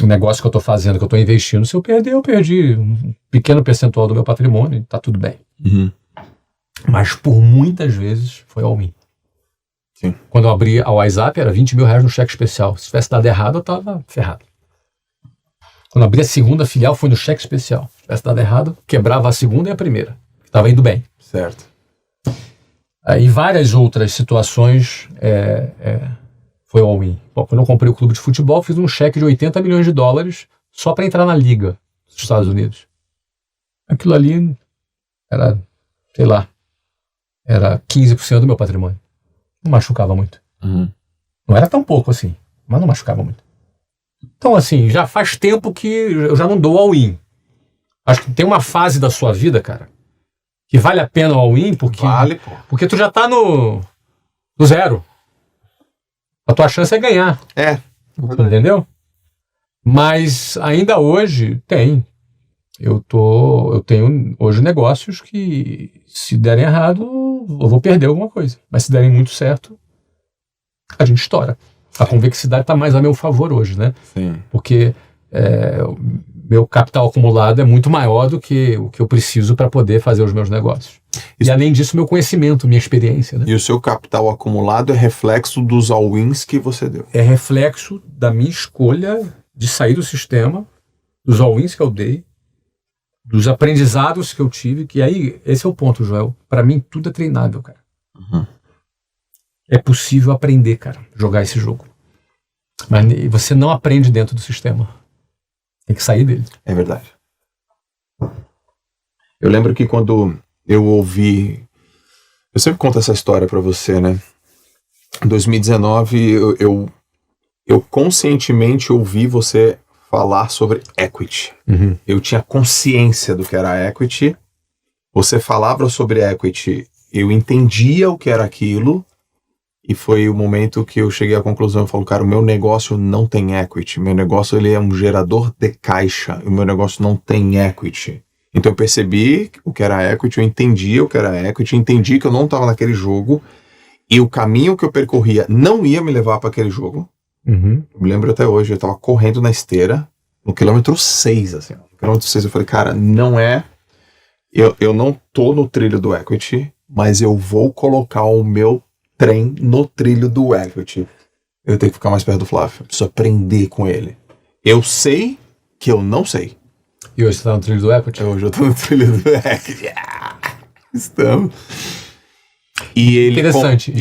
negócio que eu tô fazendo, que eu tô investindo, se eu perder, eu perdi um pequeno percentual do meu patrimônio, tá tudo bem. Mas por muitas vezes foi all-in. Sim. Quando eu abri a WhatsApp, era 20 mil reais no cheque especial. Se tivesse dado errado, eu tava ferrado. Quando eu abri a segunda filial, foi no cheque especial. Se tivesse dado errado, quebrava a segunda e a primeira. Tava indo bem. Certo. Em várias outras situações, foi all-in. Quando eu comprei o clube de futebol, fiz um cheque de 80 milhões de dólares só para entrar na liga dos Estados Unidos. Aquilo ali era, sei lá, era 15% do meu patrimônio. Não machucava muito. Não era tão pouco assim, mas não machucava muito. Então, assim, já faz tempo que eu já não dou all-in. Acho que tem uma fase da sua vida, cara, que vale a pena o all-in, porque tu já tá no zero. A tua chance é ganhar. Entendeu? Mas ainda hoje tem. Eu tenho hoje negócios que, se derem errado, eu vou perder alguma coisa. Mas se derem muito certo, a gente estoura. A convexidade está mais a meu favor hoje, né? Sim. Porque meu capital acumulado é muito maior do que o que eu preciso para poder fazer os meus negócios. E além disso, meu conhecimento, minha experiência, né? E o seu capital acumulado é reflexo dos all-ins que você deu. É reflexo da minha escolha de sair do sistema, dos all-ins que eu dei, dos aprendizados que eu tive, que aí, esse é o ponto, Joel. Para mim, tudo é treinável, cara. É possível aprender, cara, jogar esse jogo. Mas você não aprende dentro do sistema. Tem que sair dele. É verdade. Eu lembro que quando eu ouvi... Eu sempre conto essa história pra você, né? Em 2019, eu conscientemente ouvi você falar sobre equity. Eu tinha consciência do que era equity. Você falava sobre equity, eu entendia o que era aquilo, e foi o momento que eu cheguei à conclusão. Eu falo, cara, o meu negócio não tem equity. Meu negócio, ele é um gerador de caixa. O meu negócio não tem equity. Então eu percebi o que era equity, eu entendi o que era equity, entendi que eu não estava naquele jogo, e o caminho que eu percorria não ia me levar para aquele jogo. Eu me lembro até hoje, eu estava correndo na esteira, no quilômetro 6, assim. No quilômetro 6 eu falei, cara, não é... Eu não tô no trilho do equity, mas eu vou colocar o meu trem no trilho do equity. Eu tenho que ficar mais perto do Flávio, eu preciso aprender com ele. Eu sei que eu não sei. E hoje você tá no trilho do equity? Hoje eu tô no trilho do equity. Estamos. E ele, interessante.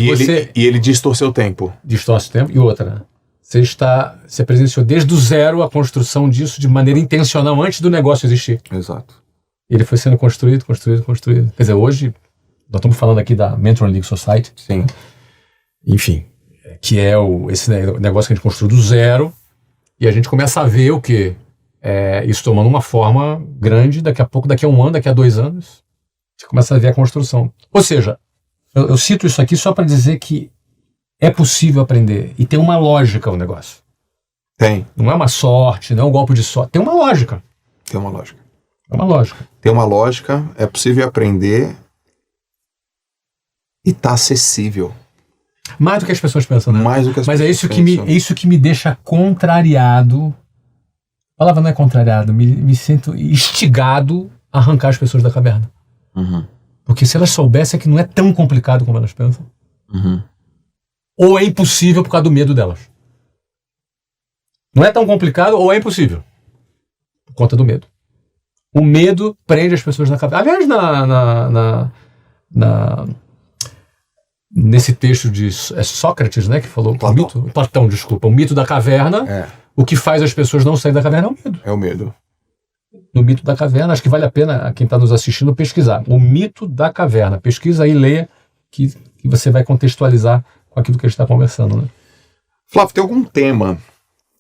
E ele distorceu o tempo. Distorce o tempo. E outra, você presenciou desde o zero a construção disso de maneira intencional antes do negócio existir. Exato. Ele foi sendo construído. Quer dizer, hoje, nós estamos falando aqui da Mentoring League Society. Sim. Enfim, que é esse negócio que a gente construiu do zero, e a gente começa a ver o quê? Isso tomando uma forma grande, daqui a pouco, daqui a um ano, daqui a 2 anos, você começa a ver a construção. Ou seja, eu cito isso aqui só para dizer que é possível aprender, e tem uma lógica o negócio. Tem. Não é uma sorte, não é um golpe de sorte, tem uma lógica. Tem uma lógica. É uma lógica. Tem uma lógica, é possível aprender e tá acessível. Mais do que as pessoas pensam, né? Mais do que as Mas pessoas é isso que me deixa contrariado. A palavra não é contrariado, me sinto instigado a arrancar as pessoas da caverna. Porque se elas soubessem que não é tão complicado como elas pensam, ou é impossível por causa do medo delas. Não é tão complicado ou é impossível por conta do medo. O medo prende as pessoas na caverna. Aliás, nesse texto de Sócrates, né, que falou Platão, desculpa, o mito da caverna, o que faz as pessoas não saírem da caverna é o medo. É o medo. No mito da caverna, acho que vale a pena quem está nos assistindo pesquisar. O mito da caverna. Pesquisa aí, leia, que você vai contextualizar com aquilo que a gente está conversando, né? Flávio, tem algum tema,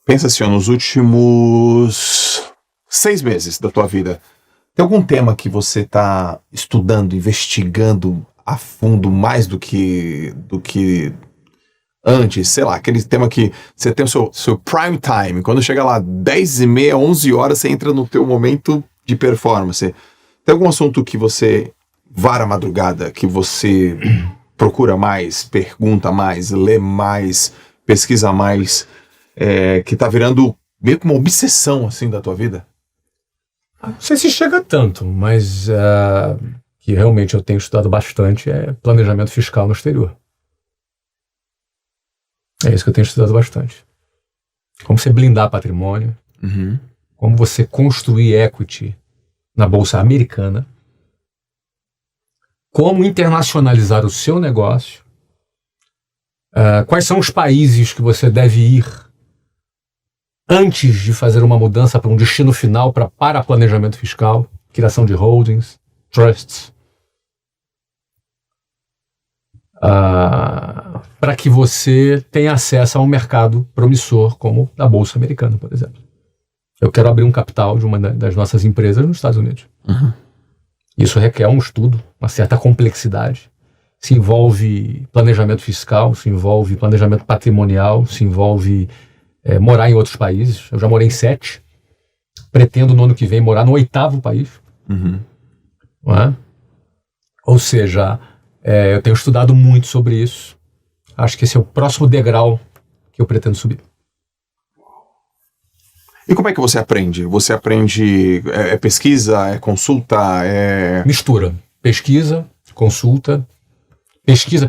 pensa assim, ó, nos últimos 6 meses da tua vida, tem algum tema que você está estudando, investigando a fundo mais do que antes? Sei lá, aquele tema que você tem o seu prime time, quando chega lá 10h30, 11 horas, você entra no teu momento de performance. Tem algum assunto que você vara a madrugada, que você procura mais, pergunta mais, lê mais, pesquisa mais, que tá virando meio que uma obsessão, assim, da tua vida? Não sei se chega tanto, mas que realmente eu tenho estudado bastante é planejamento fiscal no exterior. É isso que eu tenho estudado bastante. Como você blindar patrimônio, como você construir equity na Bolsa Americana, como internacionalizar o seu negócio, quais são os países que você deve ir antes de fazer uma mudança para um destino final para planejamento fiscal, criação de holdings, trusts, para que você tenha acesso a um mercado promissor como a Bolsa Americana, por exemplo. Eu quero abrir um capital de uma das nossas empresas nos Estados Unidos. Isso requer um estudo, uma certa complexidade. Se envolve planejamento fiscal, se envolve planejamento patrimonial, se envolve morar em outros países. Eu já morei em 7. Pretendo no ano que vem morar no 8º país. Não é? Ou seja, eu tenho estudado muito sobre isso. Acho que esse é o próximo degrau que eu pretendo subir. E como é que você aprende? Você aprende, pesquisa, consulta, Mistura. Pesquisa, consulta. Pesquisa.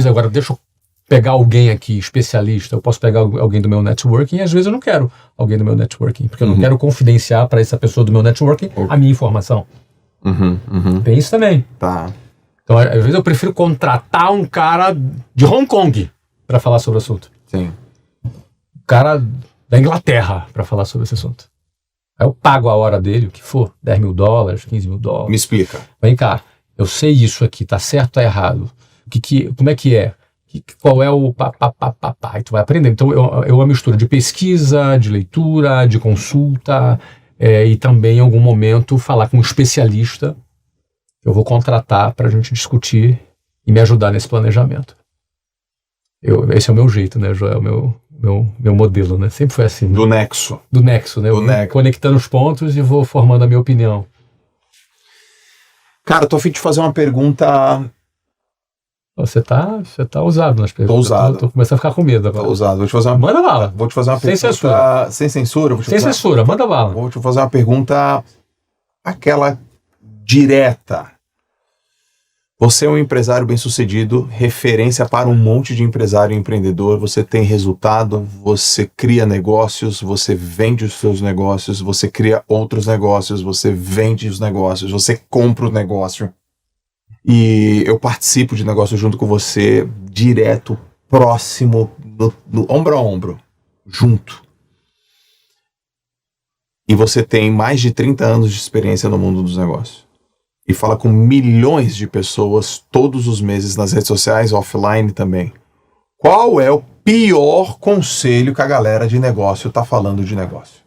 Agora deixa eu pegar alguém aqui, especialista. Eu posso pegar alguém do meu networking e às vezes eu não quero alguém do meu networking, porque eu não quero confidenciar para essa pessoa do meu networking a minha informação. Tem isso também. Tá. Então, às vezes eu prefiro contratar um cara de Hong Kong para falar sobre o assunto. Sim. Um cara da Inglaterra para falar sobre esse assunto. Aí eu pago a hora dele, o que for, $10 mil, $15 mil. Me explica. Vem cá, eu sei isso aqui, tá certo ou tá errado? Como é que é? Qual é o Aí tu vai aprender. Então é uma mistura de pesquisa, de leitura, de consulta, e também em algum momento falar com um especialista que eu vou contratar para a gente discutir e me ajudar nesse planejamento. Esse é o meu jeito, né, Joel? Meu modelo, né? Sempre foi assim. Do nexo. Do nexo, né? Conectando os pontos e vou formando a minha opinião. Cara, tô a fim de fazer uma pergunta. Você tá ousado nas perguntas. Tô ousado. Tô começando a ficar com medo agora. Tô ousado. Vou te fazer uma... Manda bala. Vou te fazer uma pergunta. Sem censura. Sem censura? Sem censura, manda bala. Vou te fazer uma pergunta, aquela direta. Você é um empresário bem-sucedido, referência para um monte de empresário e empreendedor, você tem resultado, você cria negócios, você vende os seus negócios, você cria outros negócios, você vende os negócios, você compra o negócio. E eu participo de negócio junto com você, direto, próximo, no ombro a ombro, junto. E você tem mais de 30 anos de experiência no mundo dos negócios. E fala com milhões de pessoas todos os meses nas redes sociais, offline também. Qual é o pior conselho que a galera de negócio tá falando de negócio?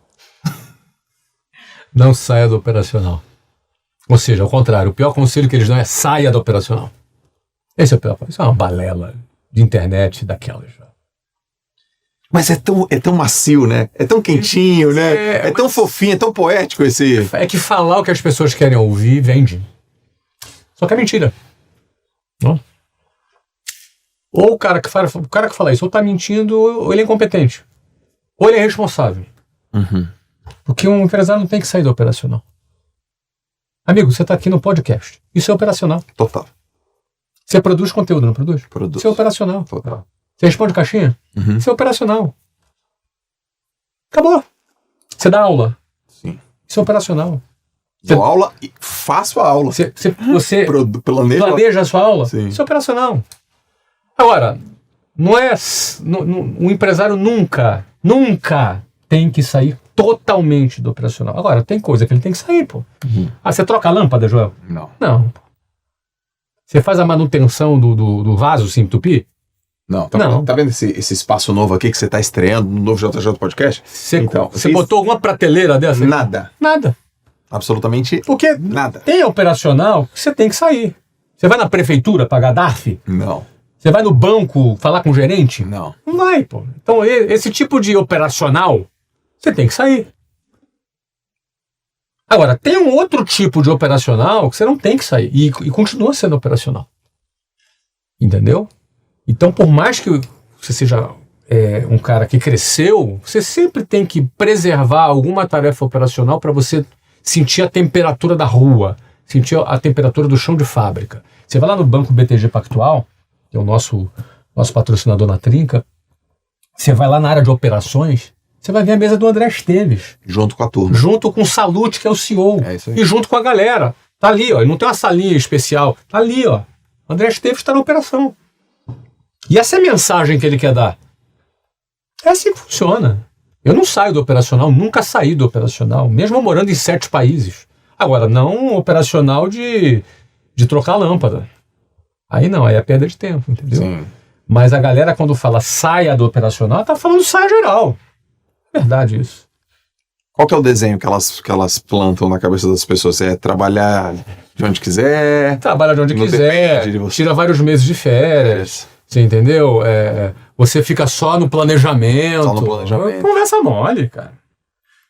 Não saia do operacional. Ou seja, ao contrário, o pior conselho que eles dão é saia do operacional. Esse é o pior. Isso é uma balela de internet daquelas. Mas é tão macio, né? É tão quentinho, né? É tão fofinho, é tão poético esse... É que falar o que as pessoas querem ouvir vende. Só que é mentira. Não? Ou o cara que fala isso, ou tá mentindo, ou ele é incompetente. Ou ele é responsável. Porque um empresário não tem que sair do operacional. Amigo, você tá aqui no podcast. Isso é operacional. Total. Você produz conteúdo, não produz? Produz. Isso é operacional. Total. Você responde caixinha? Isso é operacional. Acabou. Você dá aula? Sim. Isso é operacional. Dou aula e faço a aula. Você planeja a sua aula? Sim. Isso é operacional. Agora, um empresário nunca tem que sair totalmente do operacional. Agora, tem coisa que ele tem que sair, pô. Você troca a lâmpada, Joel? Não. Não. Você faz a manutenção do vaso sem entupir? Não. Não. Tá vendo esse espaço novo aqui que você tá estreando no novo JJ Podcast? Você botou alguma prateleira dessa? Nada. Nada. Absolutamente Porque nada. tem operacional que você tem que sair. Você vai na prefeitura pagar DARF? Não. Você vai no banco falar com o gerente? Não. Não vai, pô. Então, esse tipo de operacional, você tem que sair. Agora, tem um outro tipo de operacional que você não tem que sair. E continua sendo operacional. Entendeu? Então, por mais que você seja um cara que cresceu, você sempre tem que preservar alguma tarefa operacional para você sentir a temperatura da rua, sentir a temperatura do chão de fábrica. Você vai lá no Banco BTG Pactual, que é o nosso patrocinador na Trinca, você vai lá na área de operações, você vai ver a mesa do André Esteves. Junto com a turma. Junto com o Salute, que é o CEO. É isso aí. E junto com a galera. Tá ali, ó. Ele não tem uma salinha especial. Tá ali, ó. O André Esteves está na operação. E essa é a mensagem que ele quer dar. É assim que funciona. Eu não saio do operacional, nunca saí do operacional, mesmo morando em 7 países. Agora, não operacional de trocar lâmpada. Aí não, aí é perda de tempo, entendeu? Sim. Mas a galera, quando fala saia do operacional, tá falando saia geral. É verdade isso. Qual que é o desenho que elas plantam na cabeça das pessoas? É trabalhar de onde quiser? Trabalha de onde Não quiser, depende de você. tira vários meses de férias. Você entendeu? Você fica só no planejamento. Só no planejamento. Conversa mole, cara.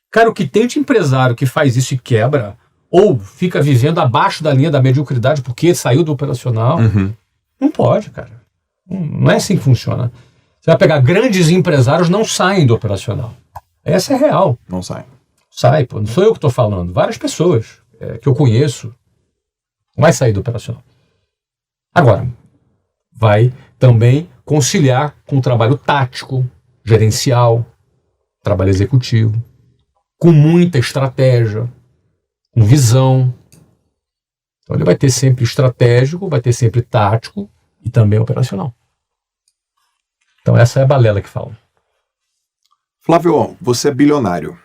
Cara, o que tem de empresário que faz isso e quebra, ou fica vivendo abaixo da linha da mediocridade porque saiu do operacional, não pode, cara. Não é assim que funciona. Você vai pegar grandes empresários, não saem do operacional. Essa é real. Não sai. Sai, pô. Não sou eu que estou falando. Várias pessoas que eu conheço não vai sair do operacional. Agora, vai também conciliar com o trabalho tático, gerencial, trabalho executivo, com muita estratégia, com visão. Então ele vai ter sempre estratégico, vai ter sempre tático e também operacional. Então essa é a balela que fala. Flávio, você é bilionário.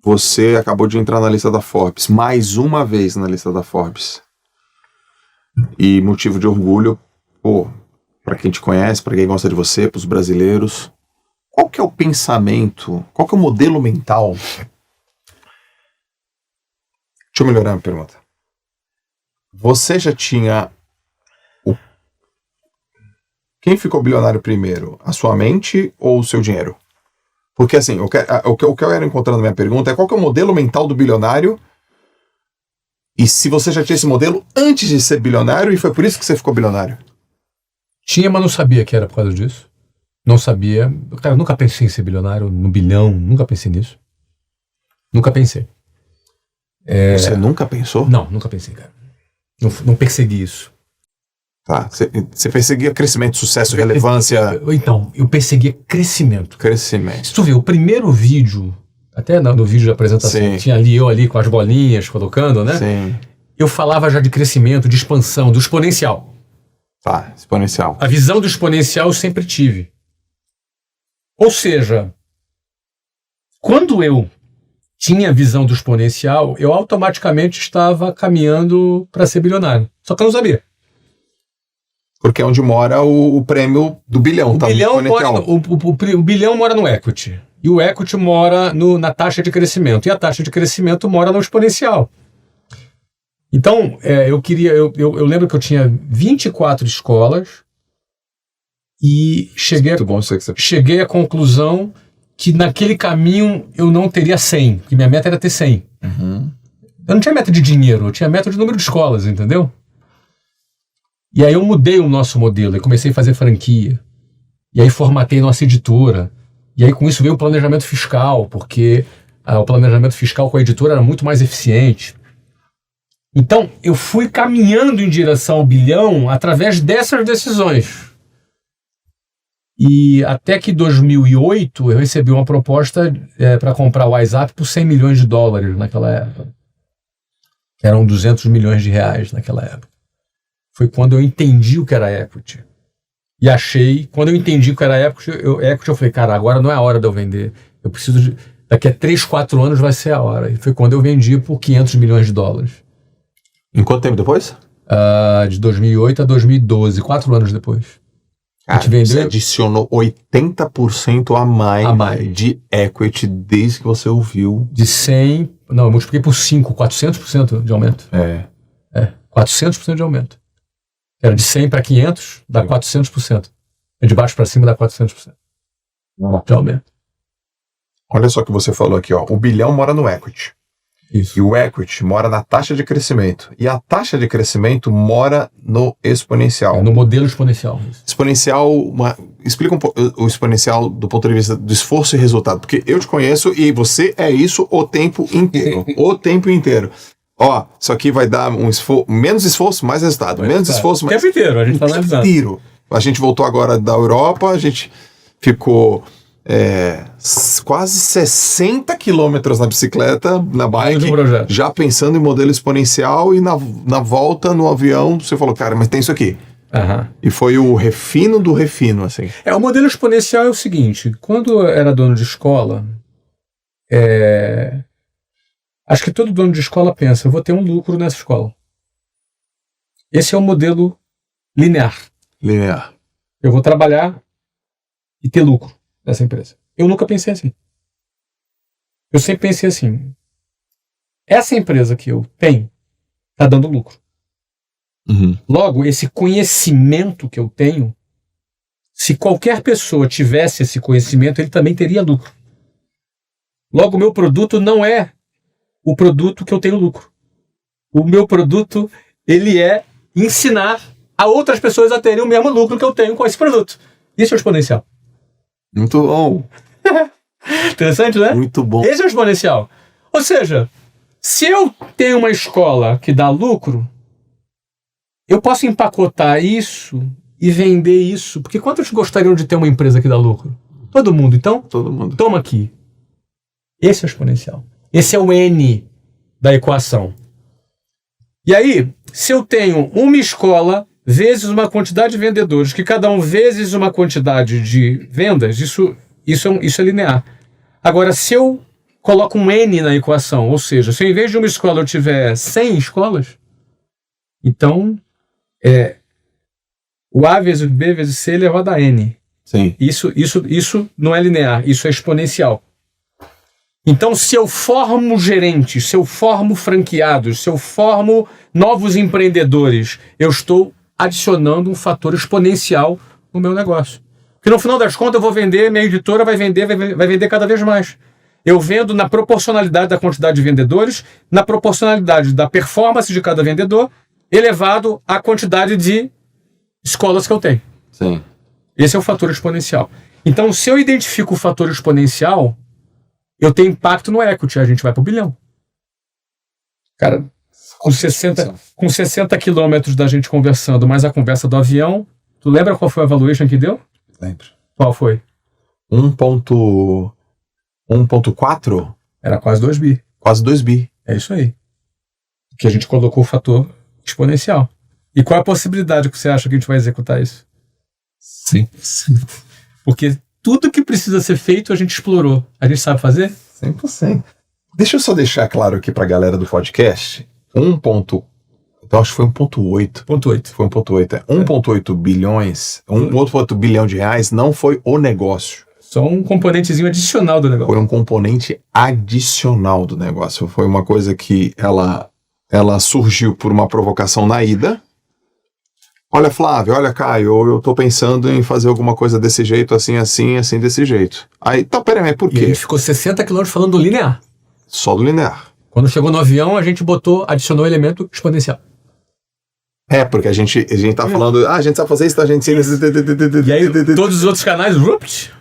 Você acabou de entrar na lista da Forbes, mais uma vez na lista da Forbes. E motivo de orgulho, para quem te conhece, para quem gosta de você, para os brasileiros. Qual que é o pensamento, qual que é o modelo mental? Deixa eu melhorar a pergunta. Você já tinha... Quem ficou bilionário primeiro? A sua mente ou o seu dinheiro? Porque assim, o que eu quero encontrar na minha pergunta é qual que é o modelo mental do bilionário e se você já tinha esse modelo antes de ser bilionário e foi por isso que você ficou bilionário. Tinha, mas não sabia que era por causa disso. Não sabia. Cara, eu nunca pensei em ser bilionário, no bilhão, nunca pensei nisso. Nunca pensei. Você nunca pensou? Não, nunca pensei, cara. Não persegui isso. Tá. Você perseguia crescimento, sucesso, relevância. Então, eu perseguia crescimento. Crescimento. Se tu vê, o primeiro vídeo, até no vídeo de apresentação, Sim. tinha eu ali com as bolinhas colocando, né? Sim. Eu falava já de crescimento, de expansão, do exponencial. Tá, exponencial. A visão do exponencial eu sempre tive. Ou seja, quando eu tinha a visão do exponencial, eu automaticamente estava caminhando para ser bilionário. Só que eu não sabia. Porque é onde mora o prêmio do bilhão, tá? O bilhão mora no equity. E o equity mora na taxa de crescimento. E a taxa de crescimento mora no exponencial. Então, eu lembro que eu tinha 24 escolas e cheguei à conclusão que naquele caminho eu não teria 100, que minha meta era ter 100. Eu não tinha meta de dinheiro, eu tinha meta de número de escolas, entendeu? E aí eu mudei o nosso modelo e comecei a fazer franquia. E aí formatei nossa editora. E aí com isso veio o planejamento fiscal, porque o planejamento fiscal com a editora era muito mais eficiente. Então eu fui caminhando em direção ao bilhão através dessas decisões. E até que em 2008 eu recebi uma proposta para comprar o WhatsApp por $100 milhões naquela época. Que eram 200 milhões de reais naquela época. Foi quando eu entendi o que era equity. E achei, quando eu entendi o que era equity, eu falei, cara, agora não é a hora de eu vender. Eu preciso de, daqui a 3, 4 anos vai ser a hora. E foi quando eu vendi por $500 milhões. Em quanto tempo depois? De 2008 a 2012, 4 anos depois. Cara, a gente vendeu, você adicionou 80% a mais de equity desde que você ouviu. De 100... Não, eu multipliquei por 5, 400% de aumento. 400% de aumento. Era de 100 para 500, dá 400%. De baixo para cima dá 400% de aumento. Olha só o que você falou aqui, ó. O bilhão mora no equity. Isso. E o equity mora na taxa de crescimento. E a taxa de crescimento mora no exponencial. No modelo exponencial. Exponencial, explica um pouco o exponencial do ponto de vista do esforço e resultado. Porque eu te conheço e você é isso o tempo inteiro. O tempo inteiro. Ó, isso aqui vai dar menos esforço, mais resultado. Menos esforço, mais... O tempo inteiro, a gente tá analisando. A gente voltou agora da Europa, a gente ficou... quase 60 quilômetros na bicicleta, na bike, já pensando em modelo exponencial, e na volta no avião você falou, cara, mas tem isso aqui. E foi o refino do refino, assim. O modelo exponencial é o seguinte, quando eu era dono de escola, acho que todo dono de escola pensa, eu vou ter um lucro nessa escola. Esse é o modelo linear. Eu vou trabalhar e ter lucro dessa empresa. Eu nunca pensei assim. Eu sempre pensei assim, essa empresa que eu tenho está dando lucro. Logo, esse conhecimento que eu tenho, se qualquer pessoa tivesse esse conhecimento, ele também teria lucro. Logo, o meu produto não é o produto que eu tenho lucro. O meu produto, ele é ensinar a outras pessoas a terem o mesmo lucro que eu tenho com esse produto. Isso é o exponencial. Muito bom. Interessante, né? Muito bom. Esse é o exponencial. Ou seja, se eu tenho uma escola que dá lucro, eu posso empacotar isso e vender isso. Porque quantos gostariam de ter uma empresa que dá lucro? Todo mundo. Então, todo mundo. Toma aqui. Esse é o exponencial. Esse é o N da equação. E aí, se eu tenho uma escola vezes uma quantidade de vendedores, que cada um vezes uma quantidade de vendas, isso é linear. Agora, se eu coloco um N na equação, ou seja, se em vez de uma escola eu tiver 100 escolas, então o A vezes B vezes C elevado a N. Sim. Isso não é linear, isso é exponencial. Então, se eu formo gerentes, se eu formo franqueados, se eu formo novos empreendedores, eu estou adicionando um fator exponencial no meu negócio. Porque no final das contas eu vou vender, minha editora vai vender cada vez mais. Eu vendo na proporcionalidade da quantidade de vendedores, na proporcionalidade da performance de cada vendedor, elevado à quantidade de escolas que eu tenho. Sim. Esse é o fator exponencial. Então, se eu identifico o fator exponencial, eu tenho impacto no equity, a gente vai para o bilhão. Cara, com 60 quilômetros da gente conversando, mais a conversa do avião, tu lembra qual foi a valuation que deu? Lembro. Qual foi? 1.4? Era quase 2 bi. Quase 2 bi. É isso aí. Que a gente colocou o fator exponencial. E qual é a possibilidade que você acha que a gente vai executar isso? 100%. Porque tudo que precisa ser feito a gente explorou. A gente sabe fazer? 100%. Deixa eu só deixar claro aqui pra galera do podcast. Então acho que foi 1.8. Foi 1.8. 1.8 bilhões, 1.8 bilhão de reais não foi o negócio. Só um componentezinho adicional do negócio. Foi um componente adicional do negócio. Foi uma coisa que ela surgiu por uma provocação na ida. Olha, Flávio, olha, Caio, eu tô pensando em fazer alguma coisa desse jeito, assim, desse jeito. Aí, tá, peraí, mas por quê? E a gente ficou 60 quilômetros falando do linear. Só do linear. Quando chegou no avião, a gente adicionou o elemento exponencial. Porque a gente tá falando, a gente sabe fazer isso, a gente... E aí todos os outros canais, rupt.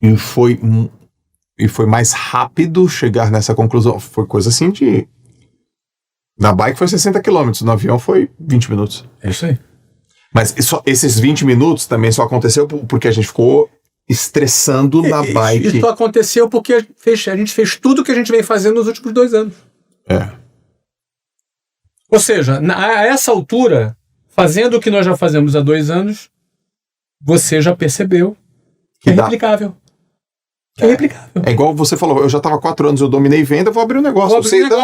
E foi mais rápido chegar nessa conclusão. Foi coisa assim de... Na bike foi 60 km, no avião foi 20 minutos. É isso aí. Mas esses 20 minutos também só aconteceu porque a gente ficou estressando na bike. Isso aconteceu porque a gente fez tudo que a gente vem fazendo nos últimos 2 anos. Ou seja, a essa altura, fazendo o que nós já fazemos há 2 anos, você já percebeu que é replicável. É replicável. É igual você falou, eu já estava 4 anos, eu dominei venda, vou abrir um negócio.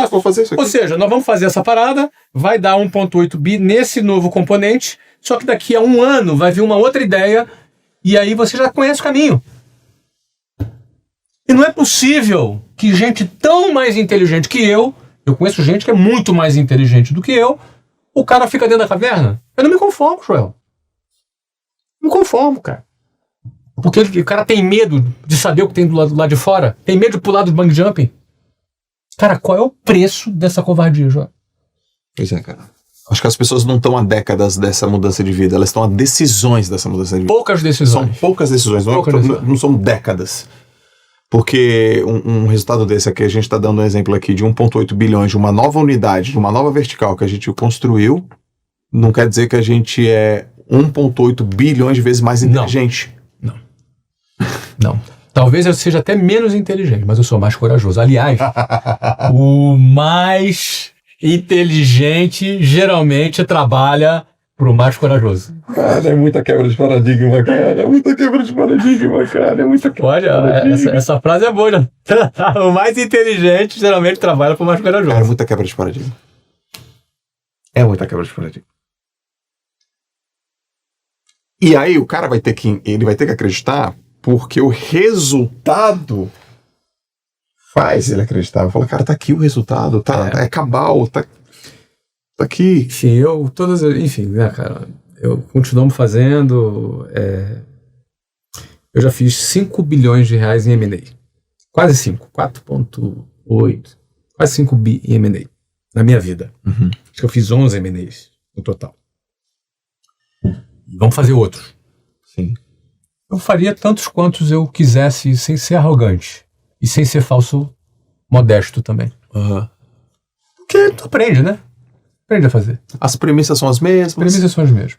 Vou fazer isso aqui. Ou seja, nós vamos fazer essa parada, vai dar 1.8 bi nesse novo componente, só que daqui a 1 ano vai vir uma outra ideia, e aí você já conhece o caminho. E não é possível que gente tão mais inteligente que eu conheço gente que é muito mais inteligente do que eu, o cara fica dentro da caverna. Eu não me conformo, Joel. Não me conformo, cara. Porque o cara tem medo de saber o que tem do lado de fora. Tem medo de pular do bungee jumping. Cara, qual é o preço dessa covardia, Joel? Pois é, cara. Acho que as pessoas não estão há décadas dessa mudança de vida. Elas estão há decisões dessa mudança de vida. Poucas decisões. São poucas decisões. Não são décadas. Porque um resultado desse aqui, a gente está dando um exemplo aqui de 1.8 bilhões de uma nova unidade, de uma nova vertical que a gente construiu, não quer dizer que a gente é 1.8 bilhões de vezes mais inteligente. Não. Talvez eu seja até menos inteligente, mas eu sou mais corajoso. Aliás, o mais inteligente geralmente trabalha pro mais corajoso. Cara, é muita quebra de paradigma, cara. É muita quebra de paradigma, cara. É muita quebra de paradigma. Essa frase é boa, né? O mais inteligente geralmente trabalha pro mais corajoso. Cara, é muita quebra de paradigma. É muita quebra de paradigma. E aí o cara vai ter que acreditar, porque o resultado faz ele acreditar. Fala, cara, tá aqui o resultado, é cabal, tá aqui. Enfim, né, cara, eu continuo fazendo, eu já fiz 5 bilhões de reais em M&A. Quase 5, 4.8, quase 5 bi em M&A na minha vida. Uhum. Acho que eu fiz 11 M&As no total. Vamos fazer outros. Sim. Eu faria tantos quantos eu quisesse, sem ser arrogante. E sem ser falso modesto também. Uhum. Porque tu aprende, né? Aprende a fazer. As premissas são as mesmas. As premissas são as mesmas.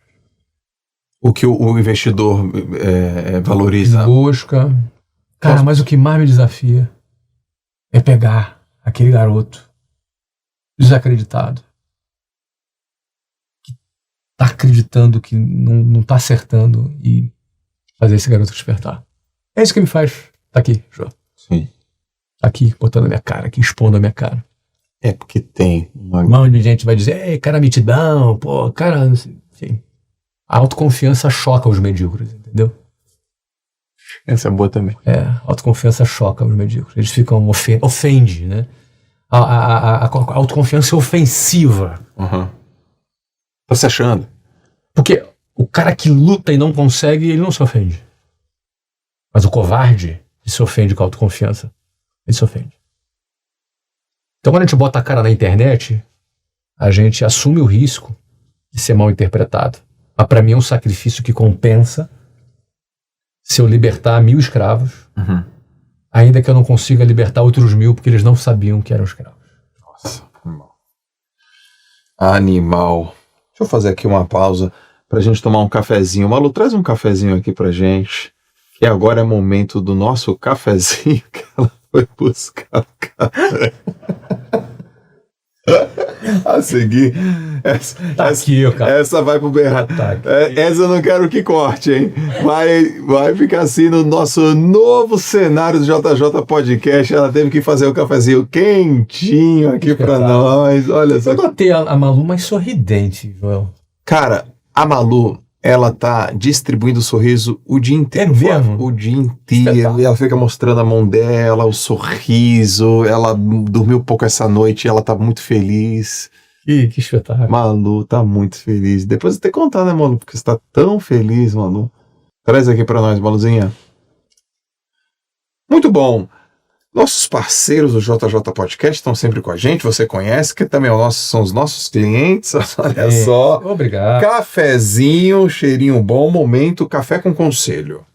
O que o investidor valoriza. Busca. Cara, mas o que mais me desafia é pegar aquele garoto desacreditado, que tá acreditando que não tá acertando, e fazer esse garoto despertar. É isso que me faz tá aqui, João. Sim. Tá aqui, botando a minha cara, aqui, expondo a minha cara. É porque tem um monte de gente vai dizer, ei, cara, mitidão, pô, cara, enfim. A autoconfiança choca os medíocres, entendeu? Essa é boa também. A autoconfiança choca os medíocres. Eles ficam ofende, né? A autoconfiança é ofensiva. Uhum. Tá se achando. Porque o cara que luta e não consegue, ele não se ofende. Mas o covarde, ele se ofende com a autoconfiança. Ele se ofende. Então, quando a gente bota a cara na internet, a gente assume o risco de ser mal interpretado. Mas pra mim é um sacrifício que compensa se eu libertar 1.000 escravos, ainda que eu não consiga libertar outros 1.000 porque eles não sabiam que eram escravos. Nossa, animal. Deixa eu fazer aqui uma pausa pra gente tomar um cafezinho. Malu, traz um cafezinho aqui pra gente. E agora é momento do nosso cafezinho que ela foi buscar o café. A seguir, essa vai pro Bernardo. Essa eu não quero que corte, hein? Vai ficar assim no nosso novo cenário do JJ Podcast. Ela teve que fazer o cafezinho quentinho aqui pra nós. Olha só. Eu notei a Malu mais sorridente, Joel. Cara, a Malu, ela tá distribuindo sorriso o dia inteiro. É mesmo? O dia inteiro. Ela fica mostrando a mão dela, o sorriso. Ela dormiu pouco essa noite e ela tá muito feliz. Que espetáculo. Malu tá muito feliz. Depois de ter contado, né, Malu? Porque você tá tão feliz, Malu. Traz aqui pra nós, Maluzinha. Muito bom. Nossos parceiros do JJ Podcast estão sempre com a gente, você conhece, que também são os nossos clientes, olha só. Obrigado. Cafezinho, cheirinho bom, momento, café com conselho.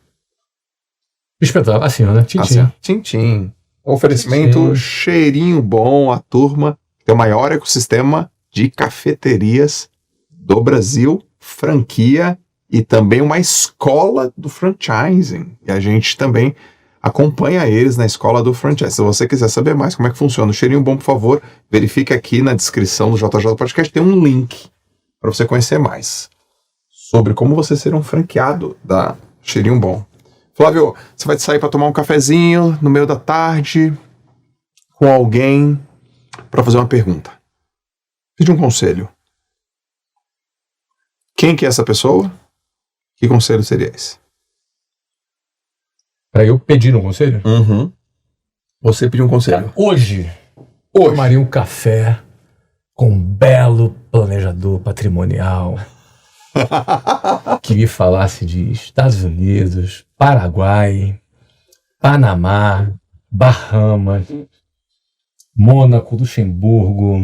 Espetáculo, assim, né? Tintim. Tintim. Oferecimento, cheirinho bom, a turma tem o maior ecossistema de cafeterias do Brasil, franquia e também uma escola do franchising. E a gente também acompanha eles na escola do franchise. Se você quiser saber mais como é que funciona o Cheirinho Bom, por favor, verifique aqui na descrição do JJ Podcast, tem um link para você conhecer mais sobre como você ser um franqueado da Cheirinho Bom. Flávio, você vai sair para tomar um cafezinho no meio da tarde com alguém para fazer uma pergunta. Pedir um conselho. Quem que é essa pessoa? Que conselho seria esse? Para eu pedir um conselho? Uhum. Você pediu um conselho. Hoje, tomaria um café com um belo planejador patrimonial que me falasse de Estados Unidos, Paraguai, Panamá, Bahamas, Mônaco, Luxemburgo,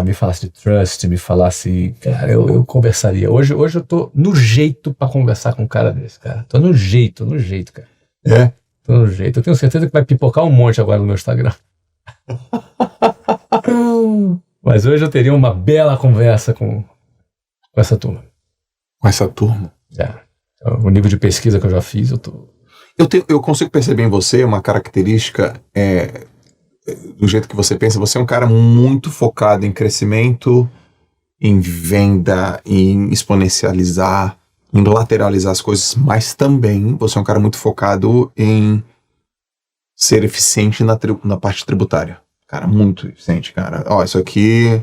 me falasse de trust, me falasse... Cara, eu conversaria. Hoje eu tô no jeito pra conversar com um cara desse, cara. Tô no jeito, cara. É? Tô no jeito. Eu tenho certeza que vai pipocar um monte agora no meu Instagram. Mas hoje eu teria uma bela conversa com essa turma. Com essa turma? O nível de pesquisa que eu já fiz, Eu consigo perceber em você uma característica... do jeito que você pensa, você é um cara muito focado em crescimento, em venda, em exponencializar, em lateralizar as coisas, mas também você é um cara muito focado em ser eficiente na parte tributária. Cara, muito eficiente, cara. Isso aqui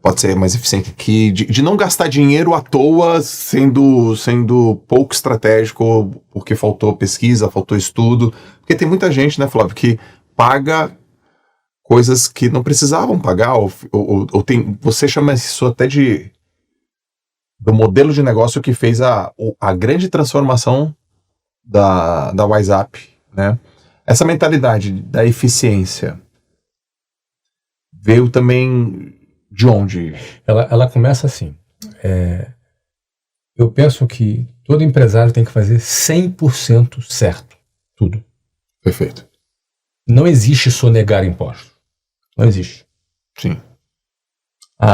pode ser mais eficiente aqui, de não gastar dinheiro à toa, sendo pouco estratégico, porque faltou pesquisa, faltou estudo, porque tem muita gente, né, Flávio, que paga coisas que não precisavam pagar, ou tem, você chama isso até do modelo de negócio que fez a grande transformação da WhatsApp, né? Essa mentalidade da eficiência veio também de onde? Ela começa assim. Eu penso que todo empresário tem que fazer 100% certo. Tudo. Perfeito. Não existe sonegar imposto. Não existe. Sim.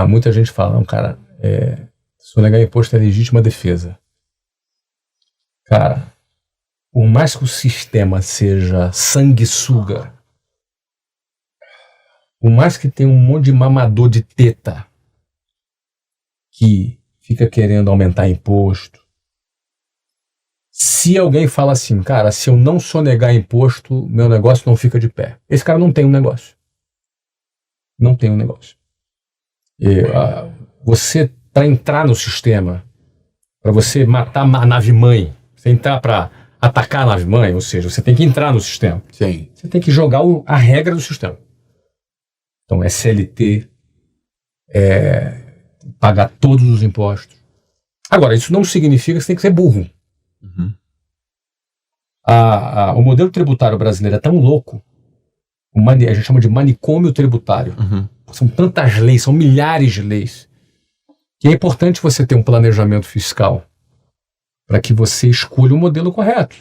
Muita gente fala, não, cara, sonegar imposto é legítima defesa. Cara, por mais que o sistema seja sanguessuga, por mais que tenha um monte de mamador de teta que fica querendo aumentar imposto, se alguém fala assim, cara, se eu não sonegar imposto, meu negócio não fica de pé. Esse cara não tem um negócio. Não tem um negócio. Você, para entrar no sistema, para você matar a nave-mãe, você entrar para atacar a nave-mãe, ou seja, você tem que entrar no sistema. Sim. Você tem que jogar a regra do sistema. Então, CLT, pagar todos os impostos. Agora, isso não significa que você tem que ser burro. Uhum. O modelo tributário brasileiro é tão louco, a gente chama de manicômio tributário. Uhum. São tantas leis, são milhares de leis, que é importante você ter um planejamento fiscal para que você escolha o modelo correto.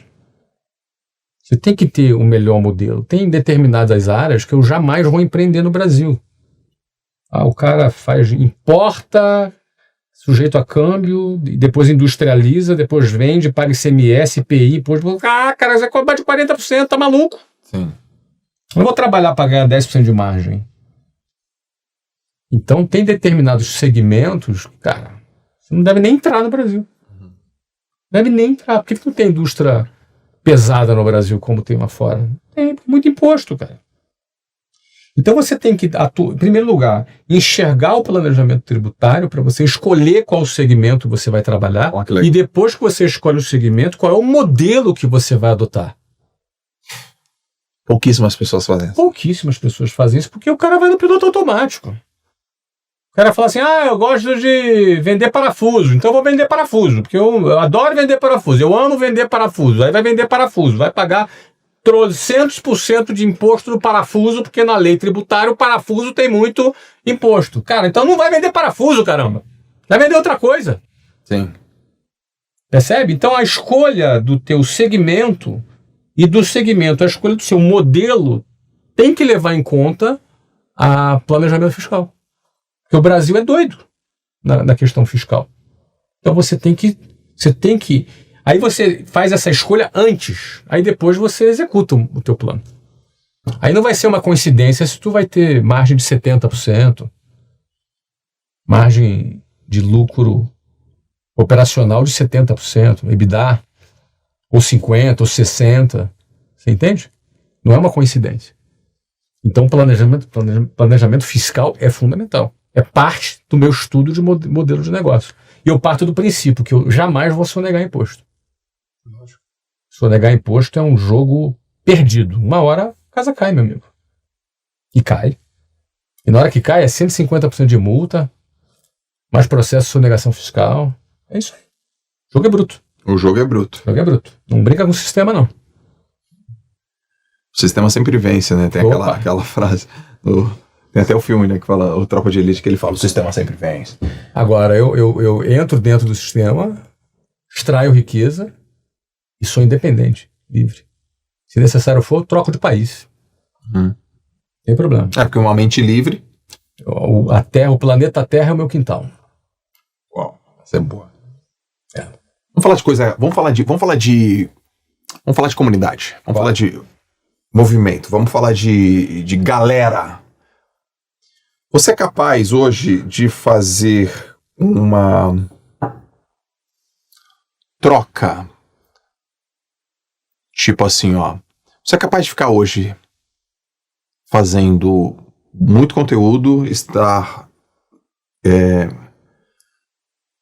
Você tem que ter o melhor modelo. Tem determinadas áreas que eu jamais vou empreender no Brasil. O cara importa, sujeito a câmbio, depois industrializa, depois vende, paga ICMS, IPI, imposto. Cara, você vai cobrar de 40%, tá maluco? Sim. Eu não vou trabalhar para ganhar 10% de margem. Então, tem determinados segmentos, cara, você não deve nem entrar no Brasil. Não deve nem entrar. Por que não tem indústria pesada no Brasil como tem lá fora? Tem muito imposto, cara. Então você tem que, em primeiro lugar, enxergar o planejamento tributário para você escolher qual segmento você vai trabalhar e depois que você escolhe o segmento, qual é o modelo que você vai adotar. Pouquíssimas pessoas fazem isso. Pouquíssimas pessoas fazem isso porque o cara vai no piloto automático. O cara fala assim, eu gosto de vender parafuso, então eu vou vender parafuso, porque eu adoro vender parafuso, eu amo vender parafuso, aí vai vender parafuso, vai pagar 300% de imposto do parafuso, porque na lei tributária o parafuso tem muito imposto. Cara, então não vai vender parafuso, caramba. Vai vender outra coisa. Sim. Percebe? Então a escolha do teu segmento e do segmento, a escolha do seu modelo tem que levar em conta a planejamento fiscal. Porque o Brasil é doido na questão fiscal. Então você tem que... Aí você faz essa escolha antes. Aí depois você executa o teu plano. Aí não vai ser uma coincidência se tu vai ter margem de 70%, margem de lucro operacional de 70%, EBITDA, ou 50%, ou 60%. Você entende? Não é uma coincidência. Então planejamento fiscal é fundamental. É parte do meu estudo de modelo de negócio. E eu parto do princípio que eu jamais vou sonegar imposto. Sonegar imposto é um jogo perdido. Uma hora a casa cai, meu amigo. E cai. E na hora que cai é 150% de multa, mais processo de sonegação fiscal. É isso aí. O jogo é bruto. O jogo é bruto. O jogo é bruto. Não brinca com o sistema, não. O sistema sempre vence, né? Tem aquela frase. Tem até o filme, né, que fala, o Tropa de Elite, que ele fala, o sistema sempre vence. Agora, eu entro dentro do sistema, extraio riqueza e sou independente, livre. Se necessário for, troco de país. Tem problema. É, porque uma mente livre... O planeta Terra é o meu quintal. Uau, essa é boa. É. Vamos falar de coisa... Vamos falar de comunidade. Vamos falar de movimento. Vamos falar de galera. Você é capaz hoje de fazer uma troca? Tipo assim, ó. Você é capaz de ficar hoje fazendo muito conteúdo, estar